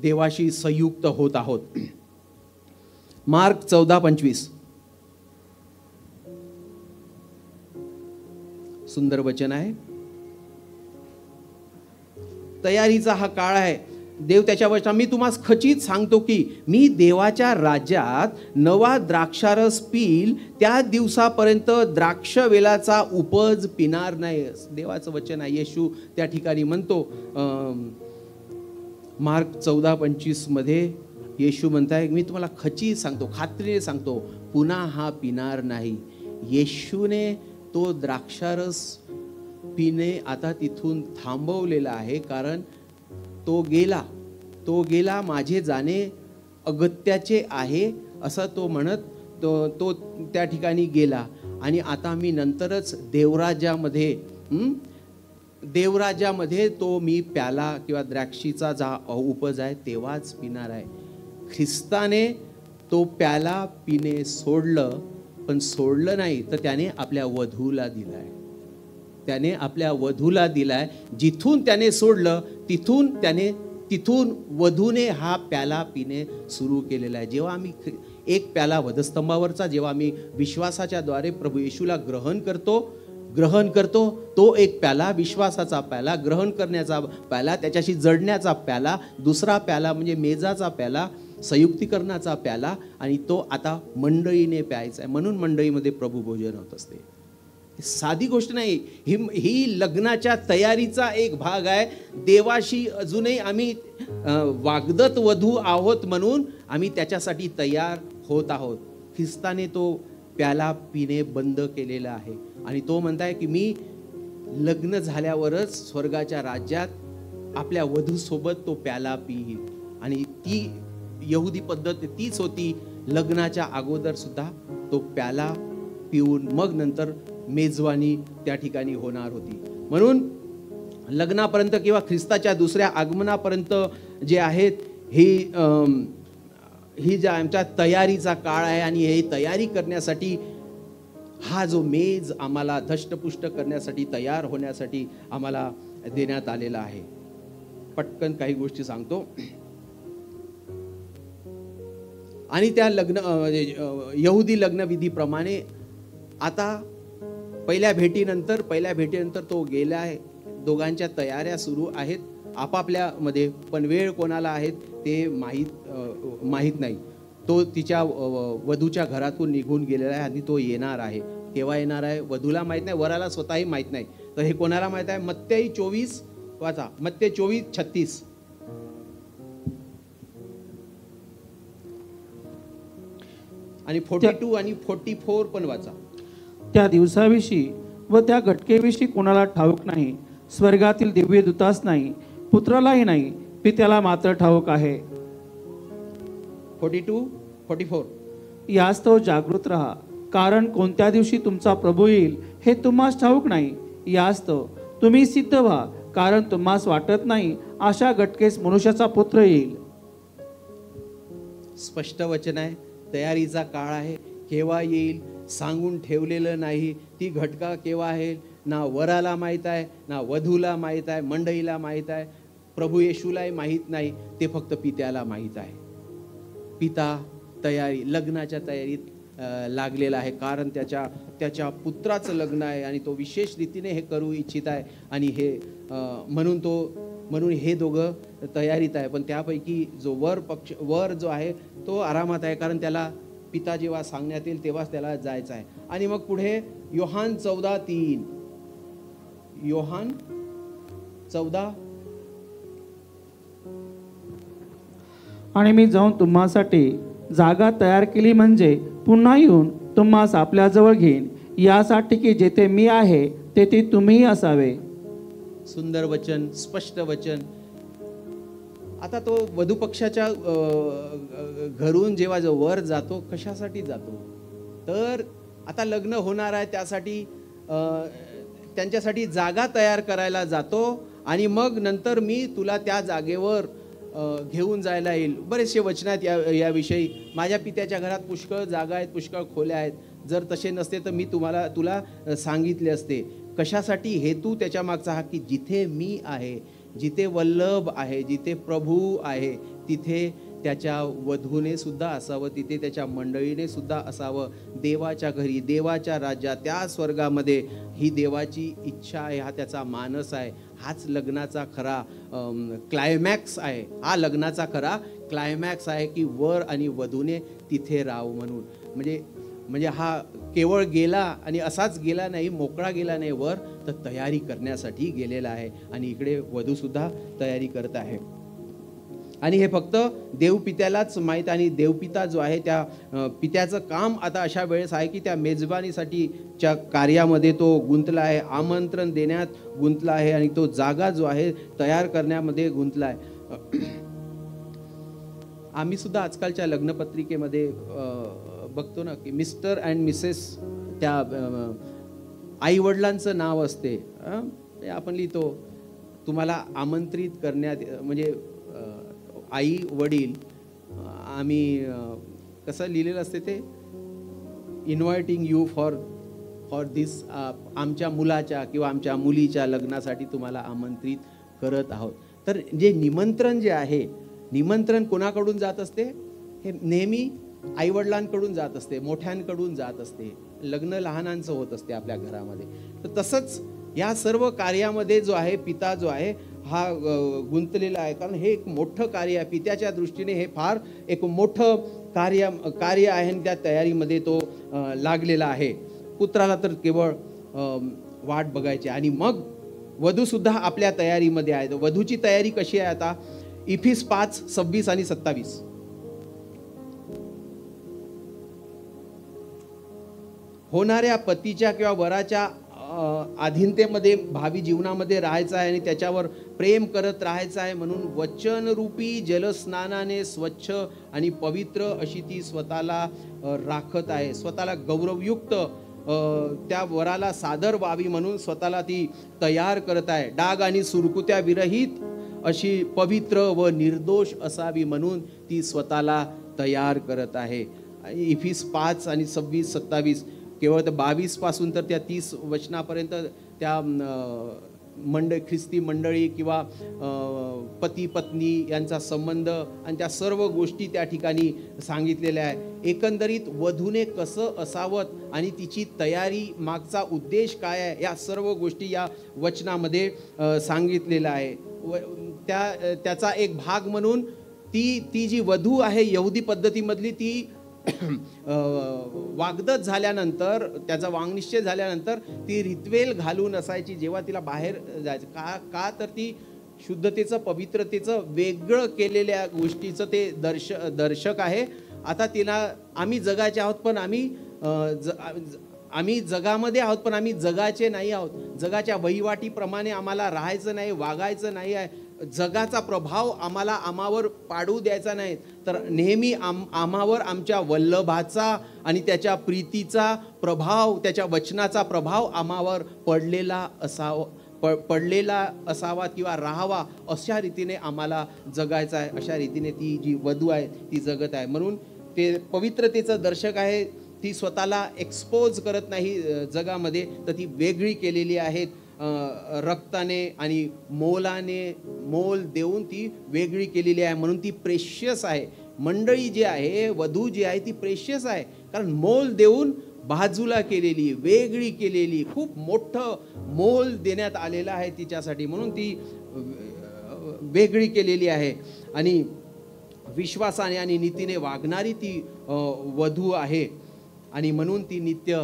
देवाशी संयुक्त होत आहोत. मार्क 14:25 सुंदर वचन आहे. तयारीचा हा काळ आहे. देव त्याच्या वचनात, मी तुम्हाला खचित सांगतो की मी देवाच्या राज्यात नवा द्राक्षारस पिल त्या दिवसापर्यंत द्राक्षवेलाचा उपज पिणार नाही. देवाचं वचन आहे. येशू त्या ठिकाणी म्हणतो मार्क 14:25 मध्ये येशू म्हणताय, मी तुम्हाला खची सांगतो, खात्रीने सांगतो, पुन्हा हा पिणार नाही. येशूने तो द्राक्षारस पिणे आता तिथून थांबवलेला आहे, कारण तो गेला माझे जाणे अगत्याचे आहे असं तो म्हणत तो त्या ठिकाणी गेला. आणि आता मी नंतरच देवराज्यामध्ये तो मी प्याला किंवा द्राक्षीचा जा उपज आहे तेव्हाच पिणार आहे. ख्रिस्ताने तो प्याला पिणे सोडलं, पण सोडलं नाही तर त्याने आपल्या वधूला दिलाय. जिथून त्याने सोडलं तिथून वधूने हा प्याला पिणे सुरू केलेला आहे. जेव्हा आम्ही एक प्याला वधस्तंभावरचा जेव्हा आम्ही विश्वासाच्या द्वारे प्रभू येशूला ग्रहण करतो, तो एक प्याला, विश्वासाचा प्याला, ग्रहण करण्याचा प्याला, त्याच्याशी जडण्याचा प्याला, दुसरा प्याला म्हणजे मेजाचा प्याला, संयुक्तीकरणाचा प्याला, आणि तो आता मंडळीने प्यायचा आहे. म्हणून मंडळीमध्ये प्रभू भोजन होत असते. साधी गोष्ट नाही, ही लग्नाच्या तयारीचा एक भाग आहे. देवाशी अजूनही आम्ही वाग्दत्त वधू आहोत म्हणून आम्ही त्याच्यासाठी तयार होत आहोत. ख्रिस्ताने तो प्याला पिणे बंद केलेला आहे आणि तो म्हणताय की मी लग्न झाल्यावरच स्वर्गाच्या राज्यात आपल्या वधूसोबत तो प्याला पिईल. आणि ती यहुदी पद्धत तीच होती. लग्नाच्या अगोदर सुद्धा तो प्याला पिऊन मग नंतर मेजवानी त्या ठिकाणी होणार होती. म्हणून लग्नापर्यंत किंवा ख्रिस्ताच्या दुसऱ्या आगमनापर्यंत जे आहेत ही ज्या आमच्या तयारीचा काळ आहे आणि हे तयारी करण्यासाठी हा जो मेज आम्हाला धष्टपुष्ट करण्यासाठी तयार होण्यासाठी आम्हाला देण्यात आलेला आहे. पटकन काही गोष्टी सांगतो. आणि त्या यहुदी लग्नविधीप्रमाणे आता पहिल्या भेटीनंतर तो गेला आहे. दोघांच्या तयाऱ्या सुरू आहेत आपापल्यामध्ये, पण वेळ कोणाला आहेत ते माहीत नाही. तो तिच्या वधूच्या घरातून निघून गेलेला आहे आणि तो येणार आहे. केव्हा येणार आहे वधूला माहीत नाही, वराला स्वतःही माहीत नाही. तर हे कोणाला माहीत आहे? मत्तेई 24 वाचा, मत्तेई 24:36. आणि 42 आणि 44 पण वाचा. त्या दिवसाविषयी व त्या घटकेविषयी कोणाला ठाऊक नाही, स्वर्गातील दिव्य दूतास नाही, पुत्रालाही नाही, पित्याला मात्र ठाऊक आहे. 42, 44. यास्तव जागृत राहा, कारण कोणत्या दिवशी तुमचा प्रभू येईल हे तुम्हास ठाऊक नाही. यास्तव तुम्ही सिद्ध व्हा, कारण तुम्हास वाटत नाही अशा घटकेस मनुष्याचा पुत्र येईल. स्पष्ट वचन आहे. तयारीचा काळ आहे. केव्हा येईल सांगून ठेवलेलं नाही. ती घटका केव्हा आहे ना वराला माहीत आहे, ना वधूला माहीत आहे, मंडळीला माहीत आहे, प्रभू येशूलाही माहीत नाही. ते फक्त पित्याला माहीत आहे. पिता लग्नाच्या तयारीत लागलेला आहे, कारण त्याच्या पुत्राचं लग्न आहे आणि तो विशेष रीतीने हे करू इच्छित आहे. आणि हे म्हणून हे दोघं तयारीत आहे. पण त्यापैकी जो वर जो आहे तो आरामात आहे, कारण त्याला पिता जेव्हा सांगण्यात येईल तेव्हाच त्याला जायचं आहे. आणि मग पुढे योहान 14:3. योहान 14. आणि मी जाऊन तुम्हासाठी जागा तयार केली, म्हणजे पुन्हा येऊन तुम्हास आपल्याजवळ घेईन, यासाठी की जेथे मी आहे तेथे तुम्हीही असावे. सुंदर वचन, स्पष्ट वचन. आता तो वधूपक्षाच्या घरून जेव्हा जो वर जातो, कशासाठी जातो? तर आता लग्न होणार आहे, त्यासाठी त्यांच्यासाठी जागा तयार करायला जातो. आणि मग नंतर मी तुला त्या जागेवर घेऊन जायला येईल. बरेचसे वचन आहेत याविषयी. माझ्या पित्याच्या घरात पुष्कळ जागा आहेत, पुष्कळ खोल्या आहेत. जर तसे नसते तर मी तुला सांगितले असते. कशासाठी? हेतू त्याच्या मागचा हा की जिथे मी आहे, जिथे वल्लभ आहे, जिथे प्रभू आहे, तिथे त्याच्या वधूने सुद्धा असावं, तिथे त्याच्या मंडळीने सुद्धा असावं. देवाच्या घरी, देवाच्या राज्यात, त्या स्वर्गामध्ये ही देवाची इच्छा आहे. हा त्याचा मानस आहे. हाच लग्नाचा खरा क्लायमॅक्स आहे. हा लग्नाचा खरा क्लायमॅक्स आहे की वर आणि वधूने तिथे राहावं म्हणून. म्हणजे हा केवळ गेला आणि असाच गेला नाही, मोकळा गेला नाही वर, तर तयारी करण्यासाठी गेलेला आहे. आणि इकडे वधूसुद्धा तयारी करत आहे. आणि हे फक्त देवपित्यालाच माहीत, आणि देवपिता जो आहे त्या पित्याचं काम आता अशा वेळेस आहे की त्या मेजबानीसाठीच्या कार्यामध्ये तो गुंतला आहे, आमंत्रण देण्यात गुंतला आहे आणि तो जागा जो आहे तयार करण्यामध्ये गुंतला आहे. आम्ही सुद्धा आजकालच्या लग्नपत्रिकेमध्ये बघतो ना की मिस्टर अँड मिसेस त्या आई वडिलांचं नाव असते. आपण लिहितो तुम्हाला आमंत्रित करण्यात, म्हणजे आई वडील, आम्ही कसं लिहिलेलं असते ते, इन्व्हायटिंग यू फॉर दिस, आमच्या मुलाच्या किंवा आमच्या मुलीच्या लग्नासाठी तुम्हाला आमंत्रित करत आहोत. तर जे निमंत्रण जे आहे, निमंत्रण कोणाकडून जात असते? हे नेहमी आईवडिलांकडून जात असते, मोठ्यांकडून जात असते, लग्न लहानांचं होत असते आपल्या घरामध्ये. तर तसंच या सर्व कार्यामध्ये जो आहे पिता जो आहे हा गुंतलेला आहे, कारण हे एक मोठं कार्य आहे. पित्याच्या दृष्टीने हे फार एक मोठं कार्य आहे आणि त्या तयारीमध्ये तो लागलेला आहे. पुत्राला तर केवळ वाट बघायची आणि मग वधू सुद्धा आपल्या तयारीमध्ये आहे. वधूची तयारी कशी आहे आता? इफिस 5:26 आणि 27. होणाऱ्या पतीच्या किंवा वराच्या अधीनतेमध्ये भावी जीवनामध्ये राहायचं आहे आणि त्याच्यावर प्रेम करत राहायचं आहे. म्हणून वचनरूपी जलस्नानाने स्वच्छ आणि पवित्र अशी ती स्वतःला राखत आहे. स्वतःला गौरवयुक्त त्या वराला सादर व्हावी म्हणून स्वतःला ती तयार करत आहे. डाग आणि सुरकुत्या विरहित अशी पवित्र व निर्दोष असावी म्हणून ती स्वतःला तयार करत आहे. इफिस 5 आणि 26-27 केवळ त्या 22 पासून तर त्या 30 वचनापर्यंत त्या ख्रिस्ती मंडळी किंवा पती पत्नी यांचा संबंध आणि त्या सर्व गोष्टी त्या ठिकाणी सांगितलेल्या आहे. एकंदरीत वधूने कसं असावं आणि तिची तयारी, मागचा उद्देश काय आहे, या सर्व गोष्टी या वचनामध्ये सांगितलेल्या आहे. त्याचा एक भाग म्हणून ती जी वधू आहे यहुदी पद्धतीमधली, ती वागदत झाल्यानंतर, त्याचा वांगनिश्चय झाल्यानंतर ती रित्वेल घालून असायची जेव्हा तिला बाहेर जायचं. का तर ती शुद्धतेचं, पवित्रतेचं, वेगळं केलेल्या गोष्टीचं ते दर्शक आहे. आता तिला आम्ही जगाचे आहोत पण आम्ही जगामध्ये आहोत पण आम्ही जगाचे नाही आहोत. जगाच्या वहिवाटीप्रमाणे आम्हाला राहायचं नाही, वागायचं नाही आहे. जगाचा प्रभाव आम्हावर पाडू द्यायचा नाही, तर नेहमी आम्हावर आमच्या वल्लभाचा आणि त्याच्या प्रीतीचा प्रभाव, त्याच्या वचनाचा प्रभाव आम्हावर पडलेला असावा किंवा राहावा, अशा रीतीने आम्हाला जगायचं आहे. अशा रीतीने ती जी वधू आहे ती जगत आहे. म्हणून ते पवित्रतेचं दर्शक आहे. ती स्वतःला एक्सपोज करत नाही जगामध्ये, तर ती वेगळी केलेली आहे. रक्ताने आणि मोल देऊन ती वेगळी केलेली आहे. म्हणून ती प्रेशियस आहे. मंडळी जी आहे, वधू जी आहे ती प्रेशियस आहे, कारण मोल देऊन बाजूला केलेली, वेगळी केलेली, खूप मोठं मोल देण्यात आलेलं आहे तिच्यासाठी. म्हणून ती वेगळी केलेली आहे आणि विश्वासाने आणि नीतीने वागणारी ती वधू आहे. आणि म्हणून ती नित्य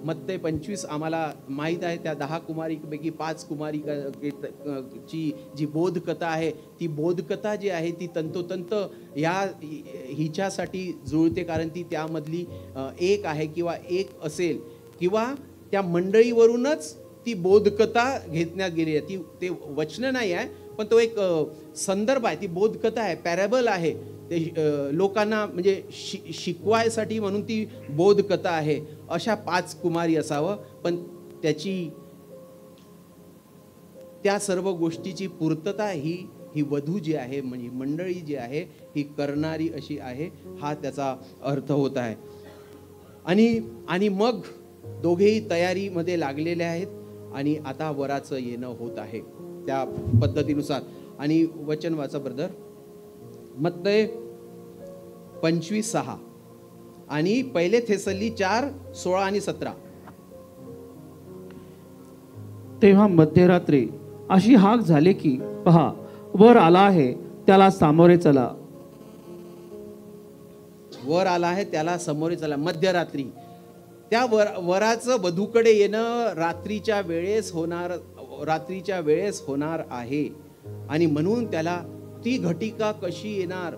मत्ते 25 आम्हाला माहीत आहे, त्या 10 कुमारीपैकी 5 कुमारीची जी बोधकथा आहे, ती बोधकथा जी आहे ती तंतोतंत हिच्यासाठी जुळते, कारण ती त्यामधली एक आहे किंवा एक असेल, किंवा त्या मंडळीवरूनच ती बोधकथा घेतण्यात गेली आहे. ते वचन नाही आहे, पण तो एक संदर्भ आहे. ती बोधकथा आहे, पॅरेबल आहे. ते लोकांना म्हणजे शिकवायसाठी म्हणून ती बोधकथा आहे. अशा 5 कुमारी असावं, पण त्या सर्व गोष्टीची पूर्तता ही वधू जी आहे, म्हणजे मंडळी जी आहे ही करणारी अशी आहे, हा त्याचा अर्थ होत आहे. आणि मग दोघेही तयारीमध्ये लागलेले आहेत आणि आता वराचं येणं होत आहे त्या पद्धतीनुसार. आणि वचन वाचा ब्रदर, मत्ते 25:6 आणि 1 थेसली 4:16 आणि 17. तेव्हा मध्यरात्री अशी हाक झाली की पहा, वर आला आहे, त्याला सामोरे चला. वर आला आहे, त्याला सामोरे चला. मध्यरात्री त्या वराचं वधूकडे येणं रात्रीच्या वेळेस होणार आहे. आणि म्हणून त्याला ती घटिका कशी येणार?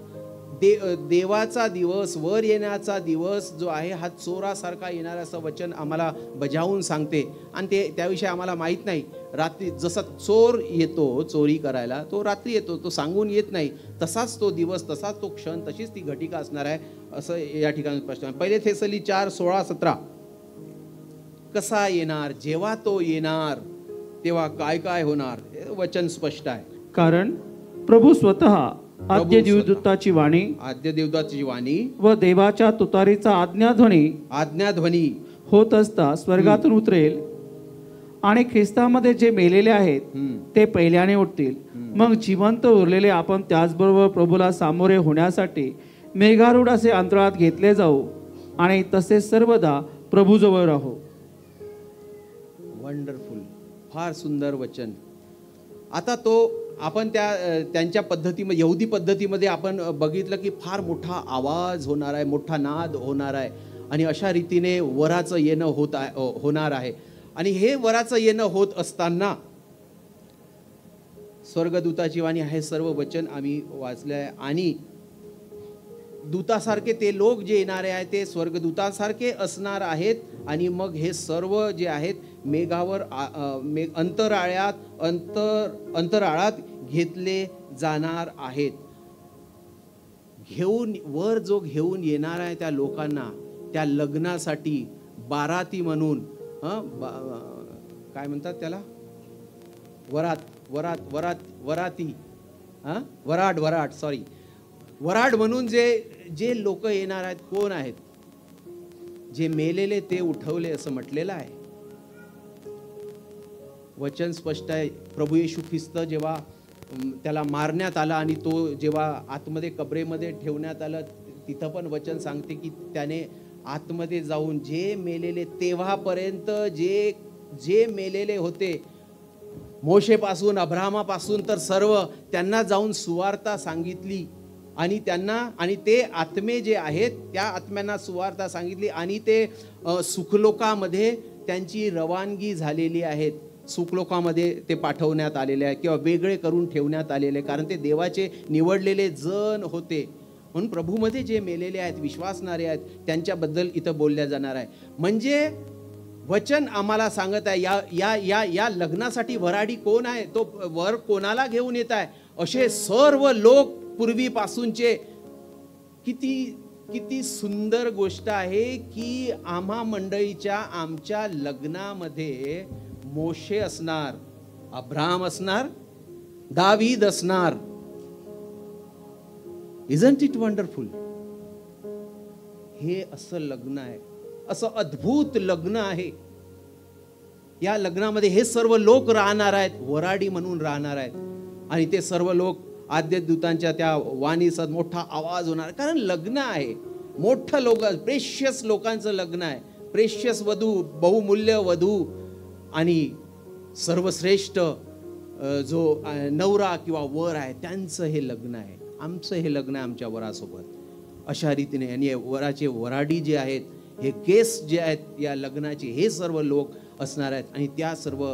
देवाचा दिवस, वर येण्याचा दिवस जो आहे हा चोरासारखा येणार असं वचन आम्हाला बजावून सांगते. आणि त्याविषयी आम्हाला माहीत नाही. रात्री जसा चोर येतो चोरी करायला, तो रात्री येतो, तो सांगून येत नाही. तसाच तो दिवस, तसाच तो क्षण, तशीच ती घटिका असणार आहे असं या ठिकाणी स्पष्ट आहे. 1 थेसली 4:16-17 कसा येणार? जेव्हा तो येणार तेव्हा काय काय होणार? वचन स्पष्ट आहे. कारण प्रभू स्वतः आद्य देवदूताची वाणी व देवाच्या तुतारीचा आज्ञाध्वनी होत असता स्वर्गातून उतरेल आणि ख्रिस्तामध्ये जे मेलेले आहेत ते पहिल्याने उठतील. मग जिवंत उरलेले आपण त्याचबरोबर प्रभूला सामोरे होण्यासाठी मेघारूढ असे अंतराळात घेतले जाऊ आणि तसे सर्वदा प्रभूजवळ राहू. वंडरफुल, फार सुंदर वचन. आता तो आपण त्यांच्या पद्धतीमध्ये, यहुदी पद्धतीमध्ये आपण बघितलं की फार मोठा आवाज होणार आहे, मोठा नाद होणार आहे आणि अशा रीतीने वराचं येणं होणार आहे. आणि हे वराचं येणं होत असताना स्वर्गदूताची वाणी हे सर्व वचन आम्ही वाचले आहे. आणि दूतासारखे ते लोक जे येणारे आहेत ते स्वर्गदूतासारखे असणार आहेत. आणि मग हे सर्व जे आहेत मेघावर अंतराळात घेतले जाणार आहेत. वर जो घेऊन येणार आहे त्या लोकांना, त्या लग्नासाठी बाराती म्हणून, काय म्हणतात त्याला, वराड म्हणून जे लोक येणार आहेत कोण आहेत? जे मेलेले ते उठवले असं म्हटलेलं आहे. वचन स्पष्ट आहे. प्रभू येशू ख्रिस्त जेव्हा त्याला मारण्यात आला आणि तो जेव्हा आतमध्ये कबरेमध्ये ठेवण्यात आला, तिथं पण वचन सांगते की त्याने आतमध्ये जाऊन जे मेलेले, तेव्हापर्यंत जे मेलेले होते, मोशेपासून अब्राहमापासून तर सर्व, त्यांना जाऊन सुवार्ता सांगितली आणि ते आत्मे जे आहेत त्या आत्म्यांना सुवार्ता सांगितली आणि ते सुखलोकामध्ये त्यांची रवानगी झालेली आहेत. सुखलोकामध्ये ते पाठवण्यात आलेले आहे किंवा वेगळे करून ठेवण्यात आलेले, कारण ते देवाचे निवडलेले जण होते. म्हणून प्रभूमध्ये जे मेलेले आहेत, विश्वासणारे आहेत, त्यांच्याबद्दल इथं बोलल्या जाणार आहे. म्हणजे वचन आम्हाला सांगत आहे या लग्नासाठी वराडी कोण आहे, तो वर कोणाला घेऊन येत आहे. असे सर्व लोक पूर्वीपासूनचे. किती सुंदर गोष्ट आहे की आम्हा मंडळीच्या आमच्या लग्नामध्ये मोशे असणार, अब्राहम असणार, दावीद असणार. Isn't it wonderful? हे असं लग्न आहे, असं अद्भुत लग्न आहे. या लग्नामध्ये हे सर्व लोक राहणार आहेत, वराडी म्हणून राहणार आहेत. आणि ते सर्व लोक आद्य दूतांच्या त्या वाणीचा मोठा आवाज होणार, कारण लग्न आहे मोठं, प्रेशियस लोकांचं लग्न आहे. प्रेशियस वधू, बहुमूल्य वधू आणि सर्वश्रेष्ठ जो नवरा किंवा वर आहे त्यांचं हे लग्न आहे. आमचं हे लग्न आहे आमच्या वरासोबत. अशा रीतीने आणि वराचे वराडी जे आहेत, हे केस जे आहेत या लग्नाचे, हे सर्व लोक असणार आहेत. आणि त्या सर्व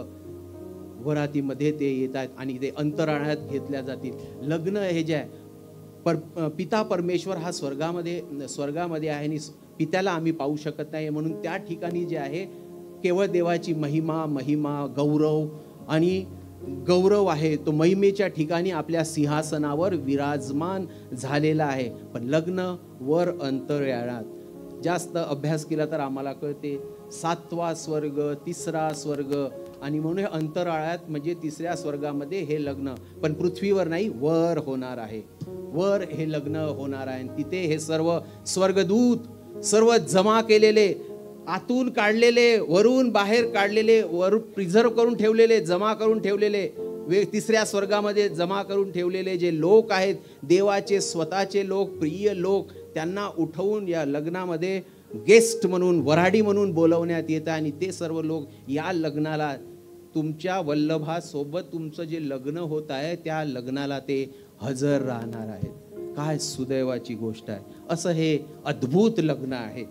वरातीमध्ये ते येत आहेत आणि ते अंतराळात घेतल्या जातील. लग्न हे जे आहे, पिता परमेश्वर हा स्वर्गामध्ये आहे आणि पित्याला आम्ही पाहू शकत नाही. म्हणून त्या ठिकाणी जे आहे केवळ देवाची महिमा गौरव आहे. तो महिमेच्या ठिकाणी आपल्या सिंहासनावर विराजमान झालेला आहे. पण लग्न वर अंतराळात. जास्त अभ्यास केला तर आम्हाला कळते 7वा स्वर्ग, 3रा स्वर्ग, आणि म्हणून अंतराळात म्हणजे 3ऱ्या स्वर्गामध्ये हे लग्न. पण पृथ्वीवर नाही, वर होणार आहे. वर हे लग्न होणार आहे. तिथे हे सर्व स्वर्गदूत, सर्व जमा केलेले, आतून काढलेले, वरून बाहेर काढलेले, वर प्रिझर्व करून ठेवलेले, जमा करून ठेवलेले, 3ऱ्या स्वर्गामध्ये जमा करून ठेवलेले जे लोक आहेत, देवाचे स्वतःचे लोक, प्रिय लोक, त्यांना उठवून या लग्नामध्ये गेस्ट म्हणून, वराडी म्हणून बोलवण्यात येतं. आणि ते सर्व लोक या लग्नाला, तुमच्या वल्लभासोबत तुमचं जे लग्न होत आहे त्या लग्नाला ते हजर राहणार आहेत. काय सुदैवाची गोष्ट आहे. असं हे अद्भुत लग्न आहे.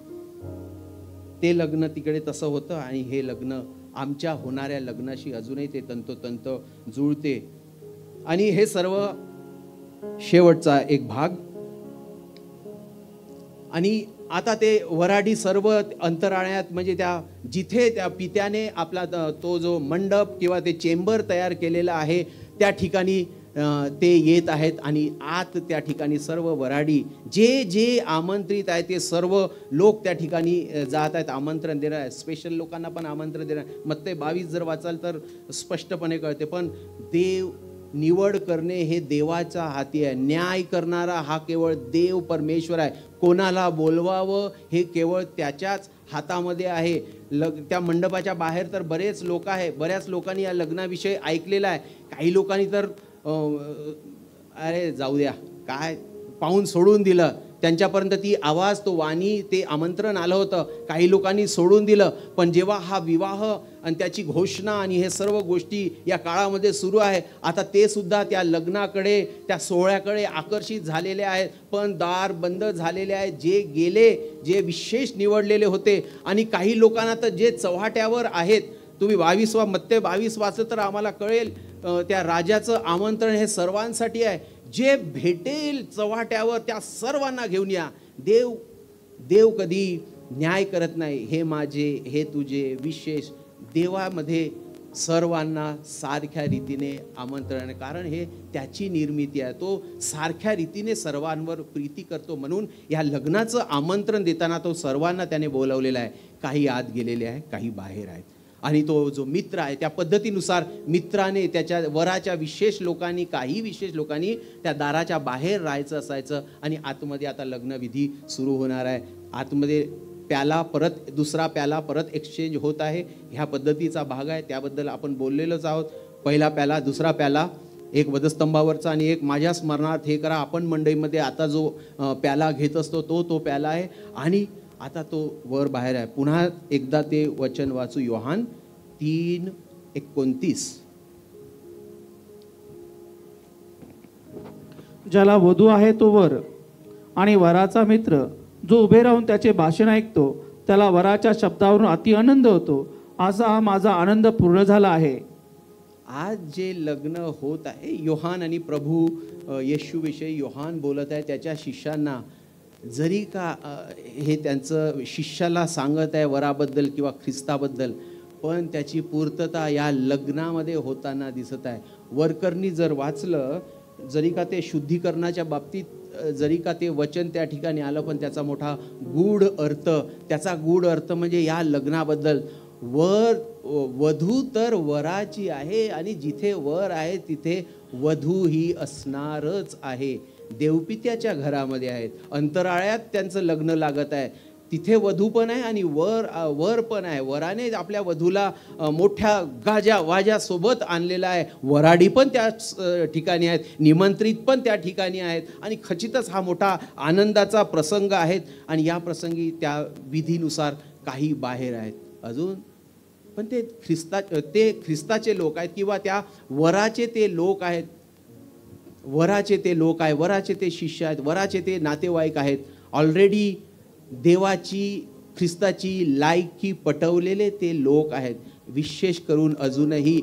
ते लग्न तिकडे तसं होतं आणि हे लग्न आमच्या होणाऱ्या लग्नाशी अजूनही ते तंतोतंत जुळते. आणि हे सर्व शेवटचा एक भाग. आणि आता ते वराडी सर्व अंतराळ्यात म्हणजे त्या जिथे त्या पित्याने आपला तो जो मंडप किंवा ते चेंबर तयार केलेला आहे त्या ठिकाणी ते येत आहेत. आणि आत त्या ठिकाणी सर्व वराडी जे जे आमंत्रित आहे ते सर्व लोक त्या ठिकाणी जात आहेत, आमंत्रण देणार आहे. स्पेशल लोकांना पण आमंत्रण देणार. मत्ते 22 जर वाचाल तर स्पष्टपणे कळते. पण देव निवड करणे हे देवाच्या हाती आहे. न्याय करणारा हा केवळ देव परमेश्वर आहे. कोणाला बोलवावं हे केवळ त्याच्याच हातामध्ये आहे. त्या मंडपाच्या बाहेर तर बरेच लोक आहे, बऱ्याच लोकांनी या लग्नाविषयी ऐकलेलं आहे. काही लोकांनी तर अरे जाऊ द्या काय पाहून सोडून दिलं. त्यांच्यापर्यंत ती आवाज तो वाणी ते आमंत्रण आलं होतं, काही लोकांनी सोडून दिलं. पण जेव्हा हा विवाह आणि त्याची घोषणा आणि हे सर्व गोष्टी या काळामध्ये सुरू आहे, आता ते सुद्धा त्या लग्नाकडे त्या सोहळ्याकडे आकर्षित झालेले आहेत. पण दार बंद झालेले आहेत. जे गेले, जे विशेष निवडलेले होते. आणि काही लोकांना तर जे चव्हाट्यावर आहेत, तुम्ही 22 मत्ते 22 वाचलं तर आम्हाला कळेल त्या राजाचं आमंत्रण हे सर्वांसाठी आहे. जे भेटेल चव्हाट्यावर त्या सर्वांना घेऊन या. देव कधी न्याय करत नाही. हे माझे, हे तुझे, विशेष देवामध्ये सर्वांना सारख्या रीतीने आमंत्रण आहे. कारण हे त्याची निर्मिती आहे. तो सारख्या रीतीने सर्वांवर प्रीती करतो. म्हणून या लग्नाचं आमंत्रण देताना तो सर्वांना त्याने बोलवलेला आहे. काही आत गेलेले आहे, काही बाहेर आहेत. आणि तो जो मित्र आहे त्या पद्धतीनुसार मित्राने त्याच्या वराच्या विशेष लोकांनी, काही विशेष लोकांनी त्या दाराच्या बाहेर राहायचं असायचं. आणि आतमध्ये आता लग्नविधी सुरू होणार आहे. आतमध्ये प्याला परत, दुसरा प्याला परत एक्सचेंज होत आहे. ह्या पद्धतीचा भाग आहे, त्याबद्दल आपण बोललेलोच आहोत. पहिला प्याला, दुसरा प्याला, एक वधस्तंभावरचा आणि एक माझ्या स्मरणार्थ हे करा. आपण मंडईमध्ये आता जो प्याला घेत असतो तो प्याला आहे. आणि आता तो वर बाहेर आहे. पुन्हा एकदा ते वचन वाचू. योहान 3:29. ज्याला वधू आहे तो वर आणि वराचा मित्र जो उभे राहून त्याचे भाषण ऐकतो त्याला वराच्या शब्दावरून अति आनंद होतो. असा हा माझा आनंद पूर्ण झाला आहे. आज जे लग्न होत आहे, योहान आणि प्रभू येशूविषयी योहान बोलत आहे त्याच्या शिष्यांना. जरी का हे त्यांचं शिष्याला सांगत आहे वराबद्दल किंवा ख्रिस्ताबद्दल, पण त्याची पूर्तता या लग्नामध्ये होताना दिसत आहे. वरकरनी जर वाचलं, जरी का ते शुद्धीकरणाच्या बाबतीत जरी का ते वचन त्या ठिकाणी आलं, पण त्याचा मोठा गूढ अर्थ, त्याचा गूढ अर्थ म्हणजे या लग्नाबद्दल वधू तर वराची आहे आणि जिथे वर आहे तिथे वधू ही असणारच आहे. देवपित्याच्या घरामध्ये आहेत, अंतराळ्यात त्यांचं लग्न लागत आहे. तिथे वधू पण आहे आणि वर पण आहे. वराने आपल्या वधूला मोठ्या गाजा वाजासोबत आणलेला आहे. वराडी पण त्या ठिकाणी आहेत, निमंत्रित पण त्या ठिकाणी आहेत. आणि खचितच हा मोठा आनंदाचा प्रसंग आहे. आणि या प्रसंगी त्या विधीनुसार काही बाहेर आहेत अजून, पण ते ख्रिस्ताचे लोक आहेत किंवा त्या वराचे ते लोक आहेत. वराचे ते लोक आहे, वराचे ते शिष्य आहेत, वराचे ते नातेवाईक आहेत. ऑलरेडी देवाची, ख्रिस्ताची लायकी पटवलेले ते लोक आहेत. विशेष करून अजूनही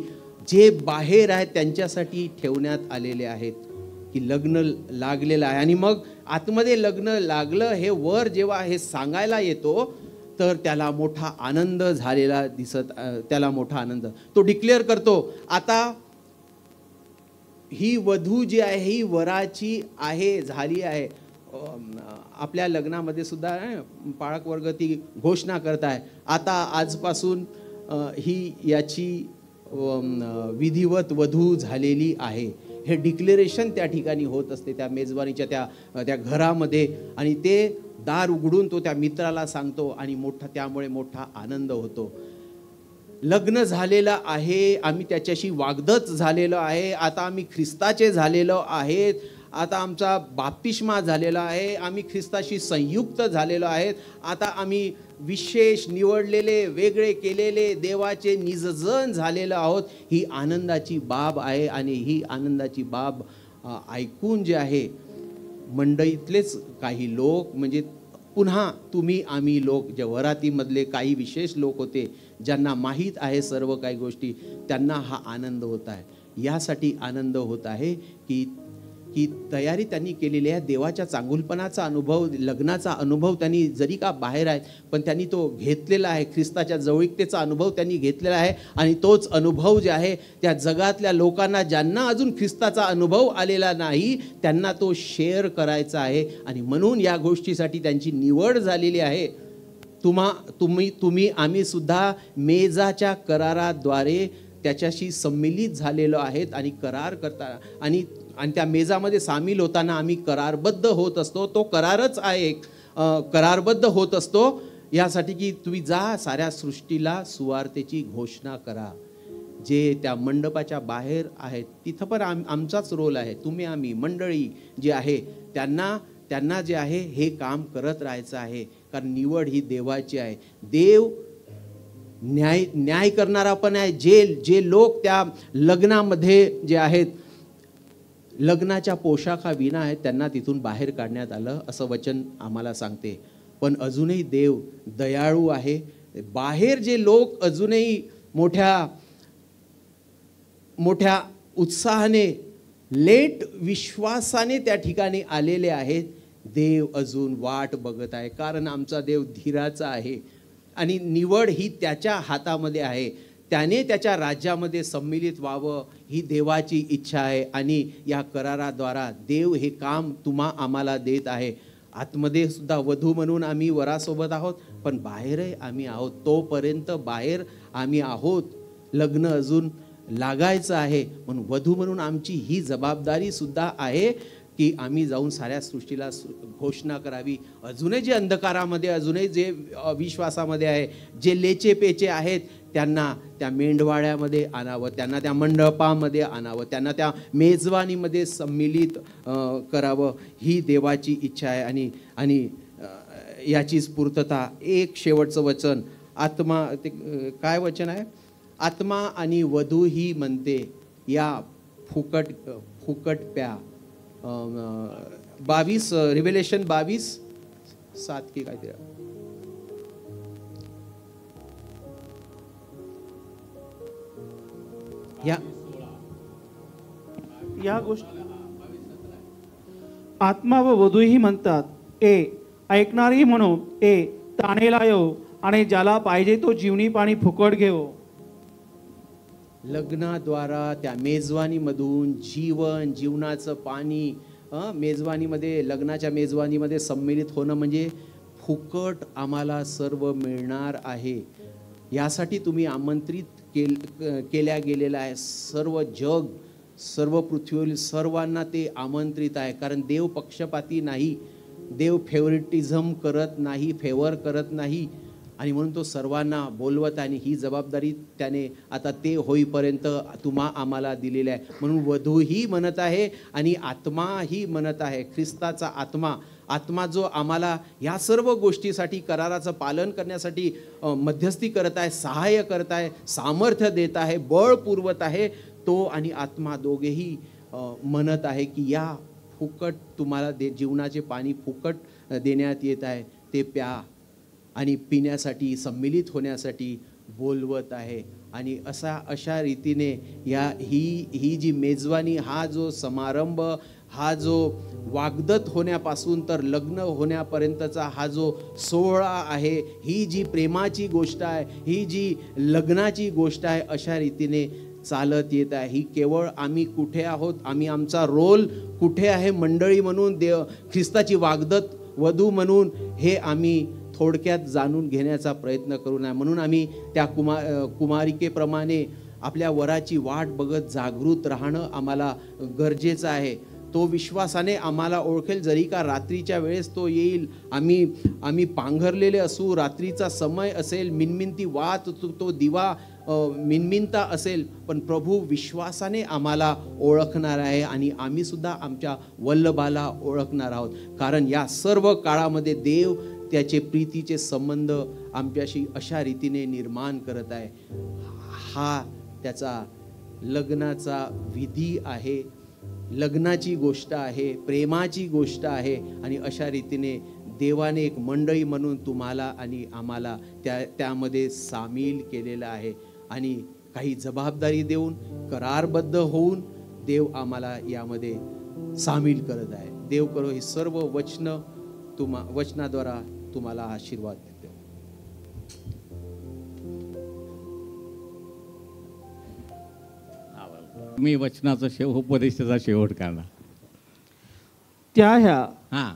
जे बाहेर आहेत त्यांच्यासाठी ठेवण्यात आलेले आहेत की लग्न लागलेलं आहे. आणि मग आतमध्ये लग्न लागलं हे वर जेव्हा हे सांगायला येतो तर त्याला मोठा आनंद झालेला त्याला मोठा आनंद तो डिक्लेअर करतो. आता ही वधू जी आहे ही वराची आहे, झाली आहे. आपल्या लग्नामध्ये सुद्धा पाळक वर्ग ती घोषणा करत आहे, आता आजपासून ही याची विधिवत वधू झालेली आहे. हे डिक्लेरेशन त्या ठिकाणी होत असते त्या मेजवानीच्या त्या घरामध्ये. आणि ते दार उघडून तो त्या मित्राला सांगतो आणि त्यामुळे मोठा आनंद होतो. लग्न झालेलं आहे, आम्ही त्याच्याशी वाग्दत झालेलो आहे, आता आम्ही ख्रिस्ताचे झालेलो आहेत, आता आमचा बाप्तिस्मा झालेला आहे, आम्ही ख्रिस्ताशी संयुक्त झालेलो आहेत, आता आम्ही विशेष निवडलेले, वेगळे केलेले, देवाचे निजजन झालेलो आहोत. ही आनंदाची बाब आहे. आणि ही आनंदाची बाब ऐकून जे आहे मंडईतलेच काही लोक, म्हणजे पुन्हा तुम्ही आम्ही लोक, जे वरातीमधले काही विशेष लोक होते ज्यांना माहीत आहे सर्व काही गोष्टी, त्यांना हा आनंद होत आहे. यासाठी आनंद होत आहे की की तयारी त्यांनी केलेली आहे. देवाच्या चांगुलपणाचा अनुभव, लग्नाचा अनुभव त्यांनी जरी का बाहेर आहे, पण त्यांनी तो घेतलेला आहे. ख्रिस्ताच्या जवळीकतेचा अनुभव त्यांनी घेतलेला आहे आणि तोच अनुभव जे आहे त्या जगातल्या लोकांना, ज्यांना अजून ख्रिस्ताचा अनुभव आलेला नाही, त्यांना तो शेअर करायचा आहे. आणि म्हणून या गोष्टीसाठी त्यांची निवड झालेली आहे. आम्ही सुद्धा मेजाच्या कराराद्वारे त्याच्याशी सम्मिलित झालेलो आहेत आणि करार करता आणि त्या मेजामध्ये सामील होताना आम्ही करारबद्ध होत असतो. तो करारच आहे, करारबद्ध होत असतो यासाठी की तुम्ही जा, साऱ्या सृष्टीला सुवार्तेची घोषणा करा. जे त्या मंडपाच्या बाहेर आहेत तिथं पण आमचाच रोल आहे. आम्ही मंडळी जी आहे त्यांना जे आहे हे काम करत राहायचं आहे, कारण निवड ही देवाची आहे. देव न्याय करणारा पण आहे. जे लोक त्या लग्नामध्ये जे आहेत, लग्नाच्या पोशाखा विना आहेत, त्यांना तिथून बाहेर काढण्यात आलं असं वचन आम्हाला सांगते. पण अजूनही देव दयाळू आहे. बाहेर जे लोक अजूनही मोठ्या उत्साहाने, लेट विश्वासाने त्या ठिकाणी आलेले आहेत, देव अजून वाट बघत आहे. कारण आमचा देव धीराचा आहे आणि निवड ही त्याच्या हातामध्ये आहे. त्याने त्याच्या राज्यामध्ये सम्मिलित व्हावं ही देवाची इच्छा आहे आणि या कराराद्वारा देव हे काम आम्हाला देत आहे. आतमध्ये सुद्धा वधू म्हणून आम्ही वरासोबत आहोत, पण बाहेरही आम्ही आहोत. तोपर्यंत बाहेर आम्ही आहोत, लग्न अजून लागायचं आहे. म्हणून वधू म्हणून आमची ही जबाबदारी सुद्धा आहे की आम्ही जाऊन साऱ्या सृष्टीला घोषणा करावी. अजूनही जे अंधकारामध्ये, अजूनही जे अविश्वासामध्ये आहे, जे लेचे पेचे आहेत, त्यांना त्या मेंढवाळ्यामध्ये आणावं, त्यांना त्या मंडपामध्ये आणावं, त्यांना त्या मेजवानीमध्ये सम्मिलित करावं ही देवाची इच्छा आहे. आणि याचीच पूर्तता. एक शेवटचं वचन, आत्मा, ते काय वचन आहे? आत्मा आणि वधू ही म्हणते या फुकट प्या. 22 रिव्हेलेशन 22:7 की काय ते. या गोष्टी आत्मा व वधूही म्हणतात, ऐकणारी म्हणून ताणेला येऊ आणि ज्याला पाहिजे तो जीवनी पाणी फुकट घेऊ. लग्नाद्वारा त्या मेजवानीमधून जीवनाचं पाणी, मेजवानीमध्ये, लग्नाच्या मेजवानीमध्ये सम्मिलित होणं म्हणजे फुकट आम्हाला सर्व मिळणार आहे. यासाठी तुम्ही आमंत्रित केल्या गेलेला आहे. सर्व जग, सर्व पृथ्वीवरील सर्वांना ते आमंत्रित आहे. कारण देव पक्षपाती नाही, देव फेवरिटिझम करत नाही, फेवर करत नाही. आणि म्हणून तो सर्वांना बोलवत आहे. आणि ही जबाबदारी त्याने आता ते होईपर्यंत आम्हाला दिलेली आहे. म्हणून वधूही म्हणत आहे आणि आत्माही म्हणत आहे. ख्रिस्ताचा आत्मा जो आम्हाला या सर्व गोष्टीसाठी, कराराचं पालन करण्यासाठी मध्यस्थी करत आहे, सहाय्य करत आहे, सामर्थ्य देत आहे, बळ पुरवत आहे, तो आणि आत्मा दोघेही म्हणत आहे की या फुकट तुम्हाला जीवनाचे पाणी फुकट देण्यात येत आहे, ते प्या. आणि पिण्यासाठी, सम्मिलित होण्यासाठी बोलवत आहे. आणि अशा रीतीने ही जी मेजवानी, हा जो समारंभ, हा जो वाग्दत होण्यापासून तर लग्न होण्यापर्यंतचा हा जो सोहळा आहे, ही जी प्रेमाची गोष्ट आहे, ही जी लग्नाची गोष्ट आहे, अशा रीतीने चालत येत आहे. ही केवळ आम्ही कुठे आहोत, आमचा रोल कुठे आहे मंडळी म्हणून, ख्रिस्ताची वाग्दत वधू म्हणून, हे आम्ही थोडक्यात जाणून घेण्याचा प्रयत्न करू नये. म्हणून आम्ही त्या कुमारिकेप्रमाणे आपल्या वराची वाट बघत जागृत राहणं आम्हाला गरजेचं आहे. तो विश्वासाने आम्हाला ओळखेल. जरी का रात्रीच्या वेळेस तो येईल, आम्ही पांघरलेले असू, रात्रीचा समय असेल, मिनमिनती वात, तो दिवा मिनमिनता असेल, पण प्रभू विश्वासाने आम्हाला ओळखणार आहे आणि आम्ही सुद्धा आमच्या वल्लभाला ओळखणार आहोत. कारण या सर्व काळामध्ये देव त्याचे प्रीतीचे संबंध आमच्याशी अशा रीतीने निर्माण करत आहे. हा त्याचा लग्नाचा विधी आहे, लग्नाची गोष्ट आहे, प्रेमाची गोष्ट आहे. आणि अशा रीतीने देवाने एक मंडळी म्हणून तुम्हाला आणि आम्हाला त्यामध्ये सामील केलेलं आहे. आणि काही जबाबदारी देऊन, करारबद्ध होऊन देव आम्हाला यामध्ये सामील करत आहे. देव करो हे सर्व वचनाद्वारा तुम्हाला आशीर्वाद देतो. मी वचनाचा उपदेशाचा शेवट करणार. त्या ह्या हा,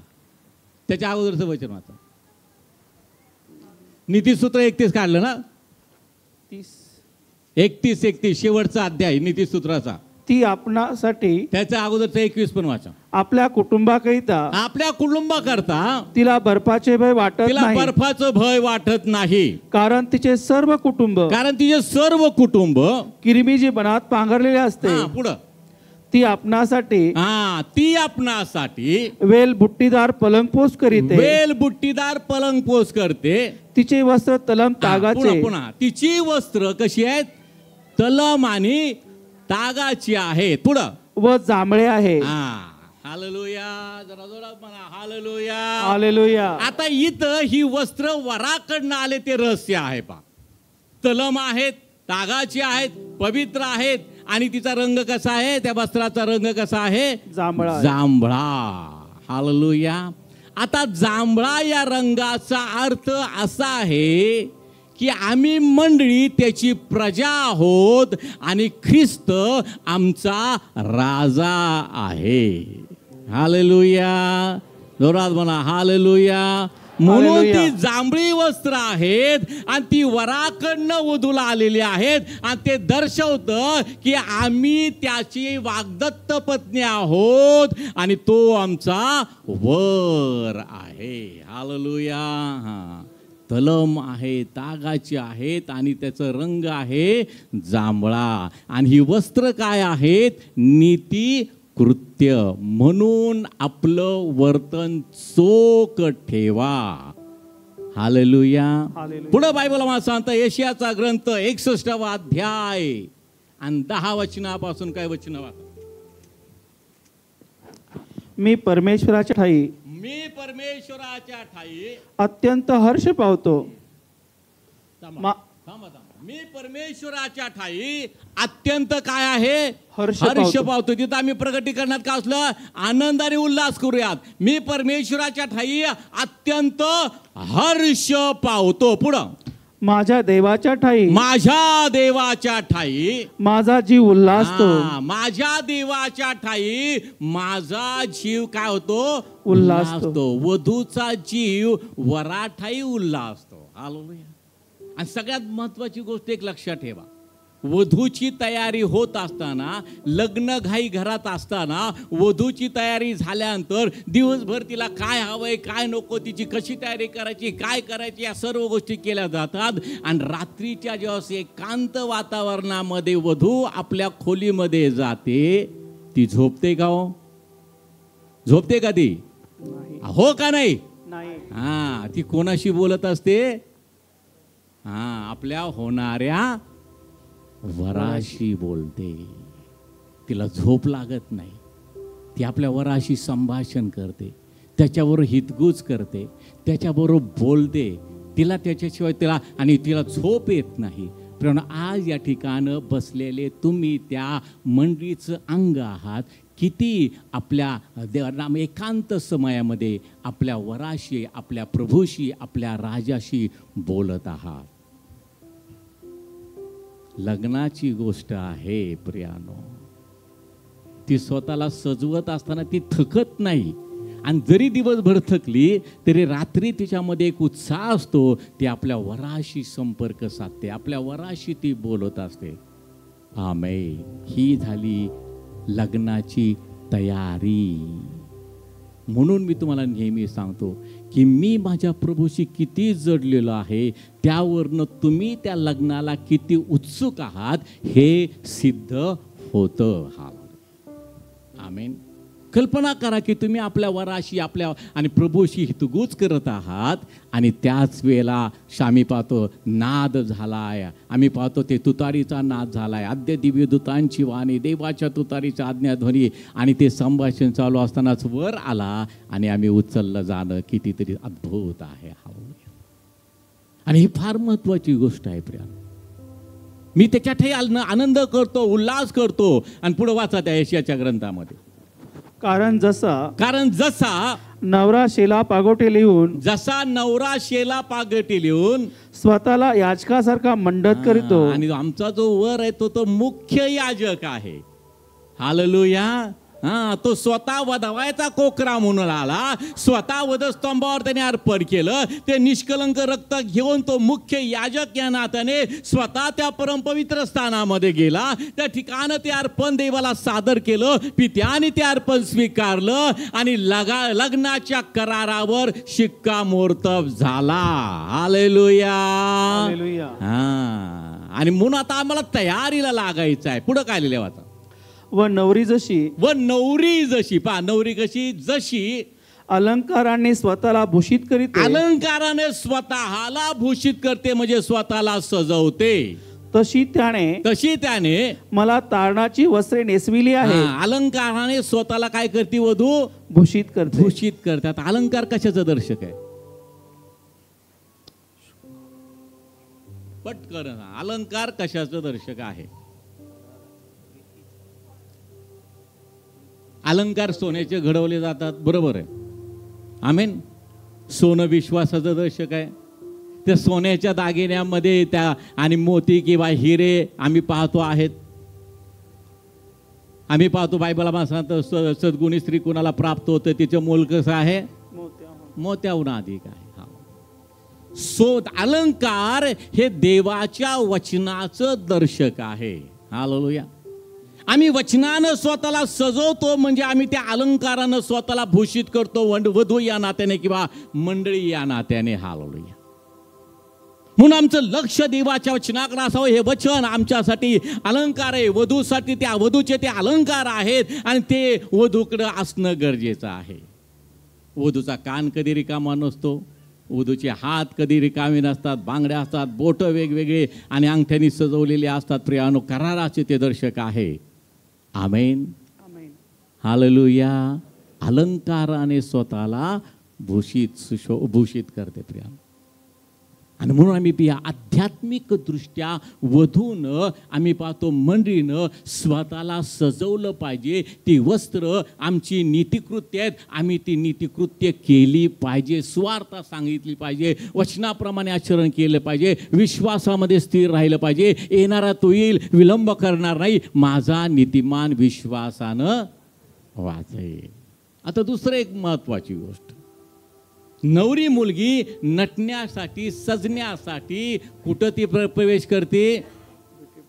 त्याच्या अगोदरचं वचन वाचा. नीतिसूत्र 31 काढलं ना? 31 शेवटचा अध्याय नीतिसूत्राचा. ती आपणासाठी त्याच्या अगोदरचं 21 पण वाचा. आपल्या कुटुंबाकरिता आपल्या कुटुंबाकरता तिला बर्फाचे भय वाटत तिला नाही, बर्फाचं भय वाटत नाही, कारण तिचे सर्व कुटुंब तिचे सर्व कुटुंब किरमी बनात पांघरलेले असते. पुढं ती आपणासाठी ती आपणासाठी वेल बुट्टीदार पलंगपोस करीते. वेल बुट्टीदार पलंगपोस करते. तिचे वस्त्र तलम तागाचे. पुन्हा तिची वस्त्र कशी आहेत? तलम आणि तागाची आहेत. पुढं व जांभळे आहे. हालेलुया, जरा जोरात म्हणा हालेलुया. हालेलुया. आता इथं ही वस्त्र वराकडनं आले ते रहस्य आहे पा. तलम आहेत, तागाची आहेत, पवित्र आहेत, आणि तिचा रंग कसा आहे? त्या वस्त्राचा रंग कसा आहे? जांभळा. जांभळा. हालेलुया. आता जांभळा या रंगाचा अर्थ असा आहे की आम्ही मंडळी त्याची प्रजा आहोत आणि ख्रिस्त आमचा राजा आहे. हालेलुया, जोरात म्हणा हालेलुया. म्हणून ती जांभळी वस्त्र आहेत आणि ती वराकडनं वधूला आलेली आहेत, आणि ते दर्शवतं की आम्ही त्याची वाग्दत्त पत्नी आहोत आणि तो आमचा वर आहे. हालेलुया. तलम आहे, तागाची आहेत, आणि त्याचं रंग आहे जांभळा. आणि ही वस्त्र काय आहेत? नीती कृत्य. म्हणून आपलं वर्तन चोख ठेवा. हालेलुया. पुढे बायबल मला सांगतं, यशायाचा ग्रंथ 61वा अध्याय आणि 10 वचनापासून काय वचन वाचा. मी परमेश्वराच्या ठाई अत्यंत हर्ष पावतो. मी परमेश्वराच्या ठाई अत्यंत काय आहे? हर्ष पावतो. तिथं आम्ही प्रगटीकरणात काय असलं? आनंद आणि उल्हास करूयात. मी परमेश्वराच्या ठाई अत्यंत हर्ष पावतो. पुढं माझ्या देवाच्या ठाई माझा जीव उल्हासतो. माझ्या देवाच्या ठाई माझा जीव काय होतो? उल्हासतो. वधूचा जीव वराठाई उल्हासतो. हालेलुया. आणि सगळ्यात महत्वाची गोष्ट एक लक्षात ठेवा, वधूची तयारी होत असताना, लग्न घाई घरात असताना, वधूची तयारी झाल्यानंतर दिवसभर तिला काय हवंय काय नको, तिची कशी तयारी करायची, काय करायची, या सर्व गोष्टी केल्या जातात. आणि रात्रीच्या जेव्हा एकांत वातावरणामध्ये वधू आपल्या खोलीमध्ये जाते, ती झोपते का हो? झोपते का ती? हो का नाही? ती कोणाशी बोलत असते? आपल्या होणाऱ्या वराशी बोलते. तिला झोप लागत नाही. ती आपल्या वराशी संभाषण करते, त्याच्याबरोबर हितगुज करते, त्याच्याबरोबर बोलते. तिला त्याच्याशिवाय तिला झोप येत नाही. पण आज या ठिकाणं बसलेले तुम्ही त्या मंडळीचं अंग आहात. किती आपल्या एकांत समयामध्ये आपल्या वराशी, आपल्या प्रभूशी, आपल्या राजाशी बोलत आहात. लग्नाची गोष्ट आहे प्रियानो. ती स्वतःला सजवत असताना ती थकत नाही, आणि जरी दिवसभर थकली तरी रात्री तिच्यामध्ये एक उत्साह असतो. ती आपल्या वराशी संपर्क साधते, आपल्या वराशी ती बोलत असते. आमेन. ही झाली लग्नाची तयारी. म्हणून मी तुम्हाला नेहमी सांगतो की मी माझ्या प्रभूशी किती जडलेलो आहे, त्यावरनं तुम्ही त्या लग्नाला किती उत्सुक आहात हे सिद्ध होतं. आमेन. कल्पना करा की तुम्ही आपल्या वराशी, आपल्या आणि प्रभूशी हितगुज करत आहात, आणि त्याच वेळेला आम्ही पाहतो नाद झालाय. आम्ही पाहतो ते तुतारीचा नाद झालाय. आद्य दिव्य दूतांची वाणी, देवाच्या तुतारीचा आज्ञाध्वनी, आणि ते संभाषण चालू असतानाच वर आला आणि आम्ही उचललं जाणं कितीतरी अद्भुत आहे. आणि ही फार महत्वाची गोष्ट आहे प्रिया. मी त्याच्यातही आनंद करतो, उल्हास करतो. आणि पुढे वाचा त्या यशायाच्या ग्रंथामध्ये, कारण जसा नवरा शेला पागोटे लिहून स्वतःला याजकासारखा मंडत करीतो, आणि आमचा जो वर आहे तो मुख्य याजक आहे. हालेलुया. तो स्वतः वधवायचा कोकरा म्हणून आला, स्वतः वधस्तंभावर त्याने अर्पण केलं. ते निष्कलंक रक्त घेऊन तो मुख्य याजक या नात्याने स्वतः त्या परमपवित्र स्थानामध्ये गेला. त्या ठिकाणी ते अर्पण देवाला सादर केलं. पित्याने ते अर्पण स्वीकारलं आणि लग्नाच्या करारावर शिक्कामोर्तब झाला. हालेलुया. आणि म्हणून आता आम्हाला तयारीला लागायचं आहे. पुढे काय लिहिलं आता? व नवरी जशी पहा, नवरी कशी? जशी अलंकाराने स्वतःला भूषित करीते. अलंकाराने स्वतःला भूषित करते म्हणजे स्वतःला सजवते. तशी त्याने मला तारणाची वस्त्रे नेसविली आहे. अलंकाराने स्वतःला काय करते वधू? भूषित करतात. अलंकार कशाचं दर्शक आहे? पटकन, अलंकार कशाचं दर्शक आहे? अलंकार सोन्याचे घडवले जातात, बरोबर आहे. आमेन. सोनं विश्वासाचं दर्शक आहे. त्या सोन्याच्या दागिन्यामध्ये त्या आणि मोती किंवा हिरे आम्ही पाहतो आहेत. आम्ही पाहतो बायबलमध्ये सांगतं सद्गुणी स्त्री कुणाला प्राप्त होतं तिचं मोल कसं आहे? मोत्याहून अधिक आहे. अलंकार हे देवाच्या वचनाचं दर्शक आहे. हालेलुया. आम्ही वचनानं स्वतःला सजवतो म्हणजे आम्ही त्या अलंकारानं स्वतःला भूषित करतो, वधू या नात्याने किंवा मंडळी या नात्याने. हालेलुया. म्हणून आमचं लक्ष देवाच्या वचनाकडे असावं. हे वचन आमच्यासाठी अलंकार आहे, वधूसाठी त्या वधूचे ते अलंकार आहेत आणि ते वधूकडे असणं गरजेचं आहे. वधूचा कान कधी रिकामा नसतो, वधूचे हात कधी रिकामे नसतात, बांगड्या असतात, बोटं वेगवेगळे आणि अंगठ्यांनी सजवलेले असतात. प्रियानो, कराराचे ते दर्शक आहे. आमेन. हालेलुया. अलंकाराने स्वतःला भूषित करते प्रियानो. आणि म्हणून आम्ही आध्यात्मिक दृष्ट्या वधूनं आम्ही पाहतो मंडळीनं स्वतःला सजवलं पाहिजे. ती वस्त्र आमची नीतिकृत्य आहेत, आम्ही ती नीतिकृत्य केली पाहिजे. स्वार्थ सांगितली पाहिजे, वचनाप्रमाणे आचरण केलं पाहिजे, विश्वासामध्ये स्थिर राहिलं पाहिजे. येणारा तो येईल, विलंब करणार नाही, माझा नीतिमान विश्वासानं वाचेल. आता दुसरं एक महत्वाची गोष्ट, नवरी मुलगी नटण्यासाठी सजण्यासाठी कुठं ती प्रवेश करते?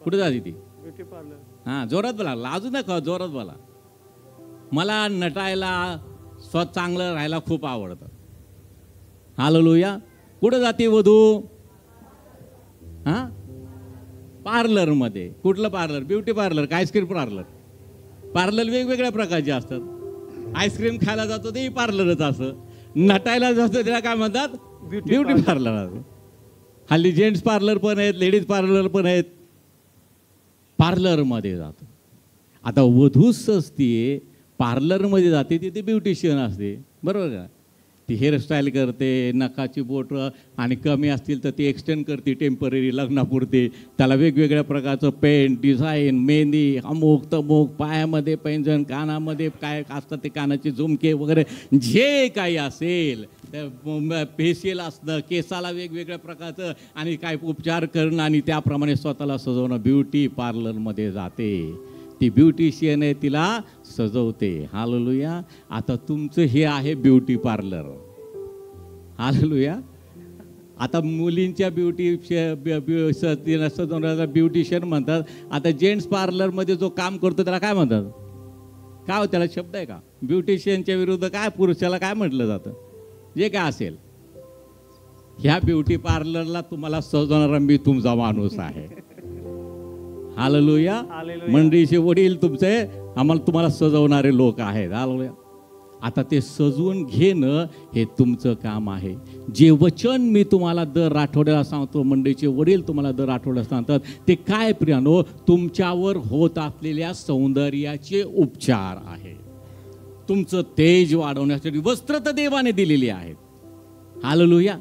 कुठं जाते ती? Beauty parlour. हां, जोरात बोला, लाजू नका, जोरात बोला. मला नटायला चांगलं राहायला खूप आवडतं. हालेलुया. कुठं जाते वधू? हां, पार्लरमध्ये. कुठलं पार्लर? ब्युटी पार्लर का आईस्क्रीम पार्लर? पार्लर वेगवेगळ्या प्रकारचे असतात. आईस्क्रीम खायला जातो ते पार्लरच असं, नटायला जातो त्याला काय म्हणतात? Beauty parlour. हल्ली जेंट्स पार्लर पण आहेत, लेडीज पार्लर पण आहेत. पार्लरमध्ये जातो. आता वधू सजते, पार्लरमध्ये जाते, तिथे ब्युटिशियन असते, बरोबर का? ती हेअरस्टाईल करते, नखाची बोट आणि कमी असतील तर ती एक्सटेंड करते टेम्पररी लग्नापुरते. त्याला वेगवेगळ्या प्रकारचं पेंट, डिझाईन, मेहंदी, अमुक तमुक, पायामध्ये पैंजण, कानामध्ये काय असतात ते कानाचे झुमके वगैरे जे काही असेल, फेशियल असणं, केसाला वेगवेगळ्या प्रकारचं आणि काय उपचार करणं आणि त्याप्रमाणे स्वतःला सजवणं. ब्युटी पार्लरमध्ये जाते, ती ब्युटिशियन आहे, तिला सजवते. हालेलुया. आता तुमचं हे आहे ब्युटी पार्लर. हालेलुया. आता मुलींच्या सजवण्याला ब्युटिशियन म्हणतात. आता जेंट्स पार्लरमध्ये जो काम करतो त्याला काय म्हणतात? काय हो, त्याला शब्द आहे का? ब्युटिशियनच्या विरुद्ध काय पुरुषाला काय म्हटलं जातं? जे काय असेल, ह्या ब्युटी पार्लरला तुम्हाला सजवणारा मी तुमचा माणूस आहे. हालेलुया. मंडळीचे वडील तुमचे तुम्हाला सजवणारे लोक आहेत. हालेलुया. आता ते सजवून घेणं हे तुमचं काम आहे. जे वचन मी तुम्हाला दर आठवड्याला सांगतो, मंडळीचे वडील तुम्हाला दर आठवड्याला सांगतात, ते काय प्रियानो? तुमच्यावर होत असलेल्या सौंदर्याचे उपचार आहे. तुमचं तेज वाढवण्यासाठी वस्त्र तर देवाने दिलेली आहेत. हालेलुया.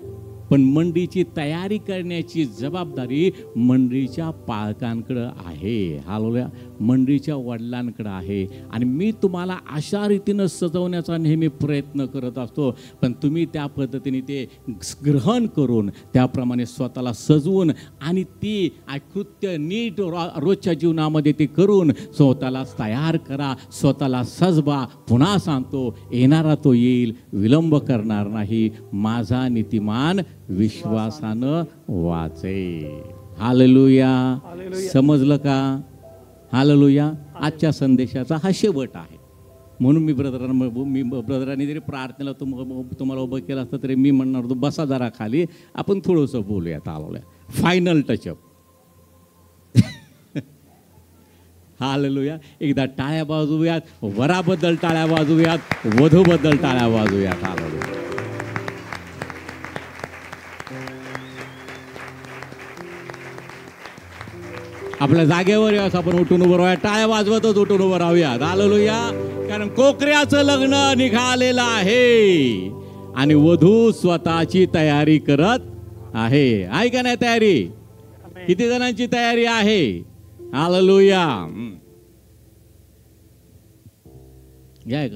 पण मंडळीची तयारी करण्याची जबाबदारी मंडळीच्या पालकांकडं आहे, हालेलुया, मंडळीच्या वडिलांकडं आहे. आणि मी तुम्हाला अशा रीतीनं सजवण्याचा नेहमी प्रयत्न करत असतो, पण तुम्ही त्या पद्धतीने ते ग्रहण करून त्याप्रमाणे स्वतःला सजवून आणि ती कृत्य नीट रोजच्या जीवनामध्ये ते करून स्वतःला तयार करा, स्वतःला सजवा. पुन्हा सांगतो, येणारा तो येईल, विलंब करणार नाही, माझा नीतिमान विश्वासानं वाचेल. हालेलुया. समजलं का? हालेलुया. आजच्या संदेशाचा हा शेवट आहे. म्हणून मी ब्रदरांनी जरी प्रार्थनेला तुम्हाला उभं केलं असतं तरी मी म्हणणार होतो, बसा जरा खाली, आपण थोडंसं बोलूयात. हालेलुया. Final touch-up. हालेलुया. एकदा टाळ्या वाजवूयात, वराबद्दल टाळ्या वाजवूयात, वधूबद्दल टाळ्या वाजवूयात. हालेलुया. आपल्या जागेवर यास आपण उठून उभं राहूया, टाळ्या वाजवतच उठून उभं राहूयात. हालेलुया. कारण कोकऱ्याचं लग्न निघालेलं आहे आणि वधू स्वतःची तयारी करत आहे का नाही तयारी? किती जणांची तयारी आहे? हालेलुया. घ्या.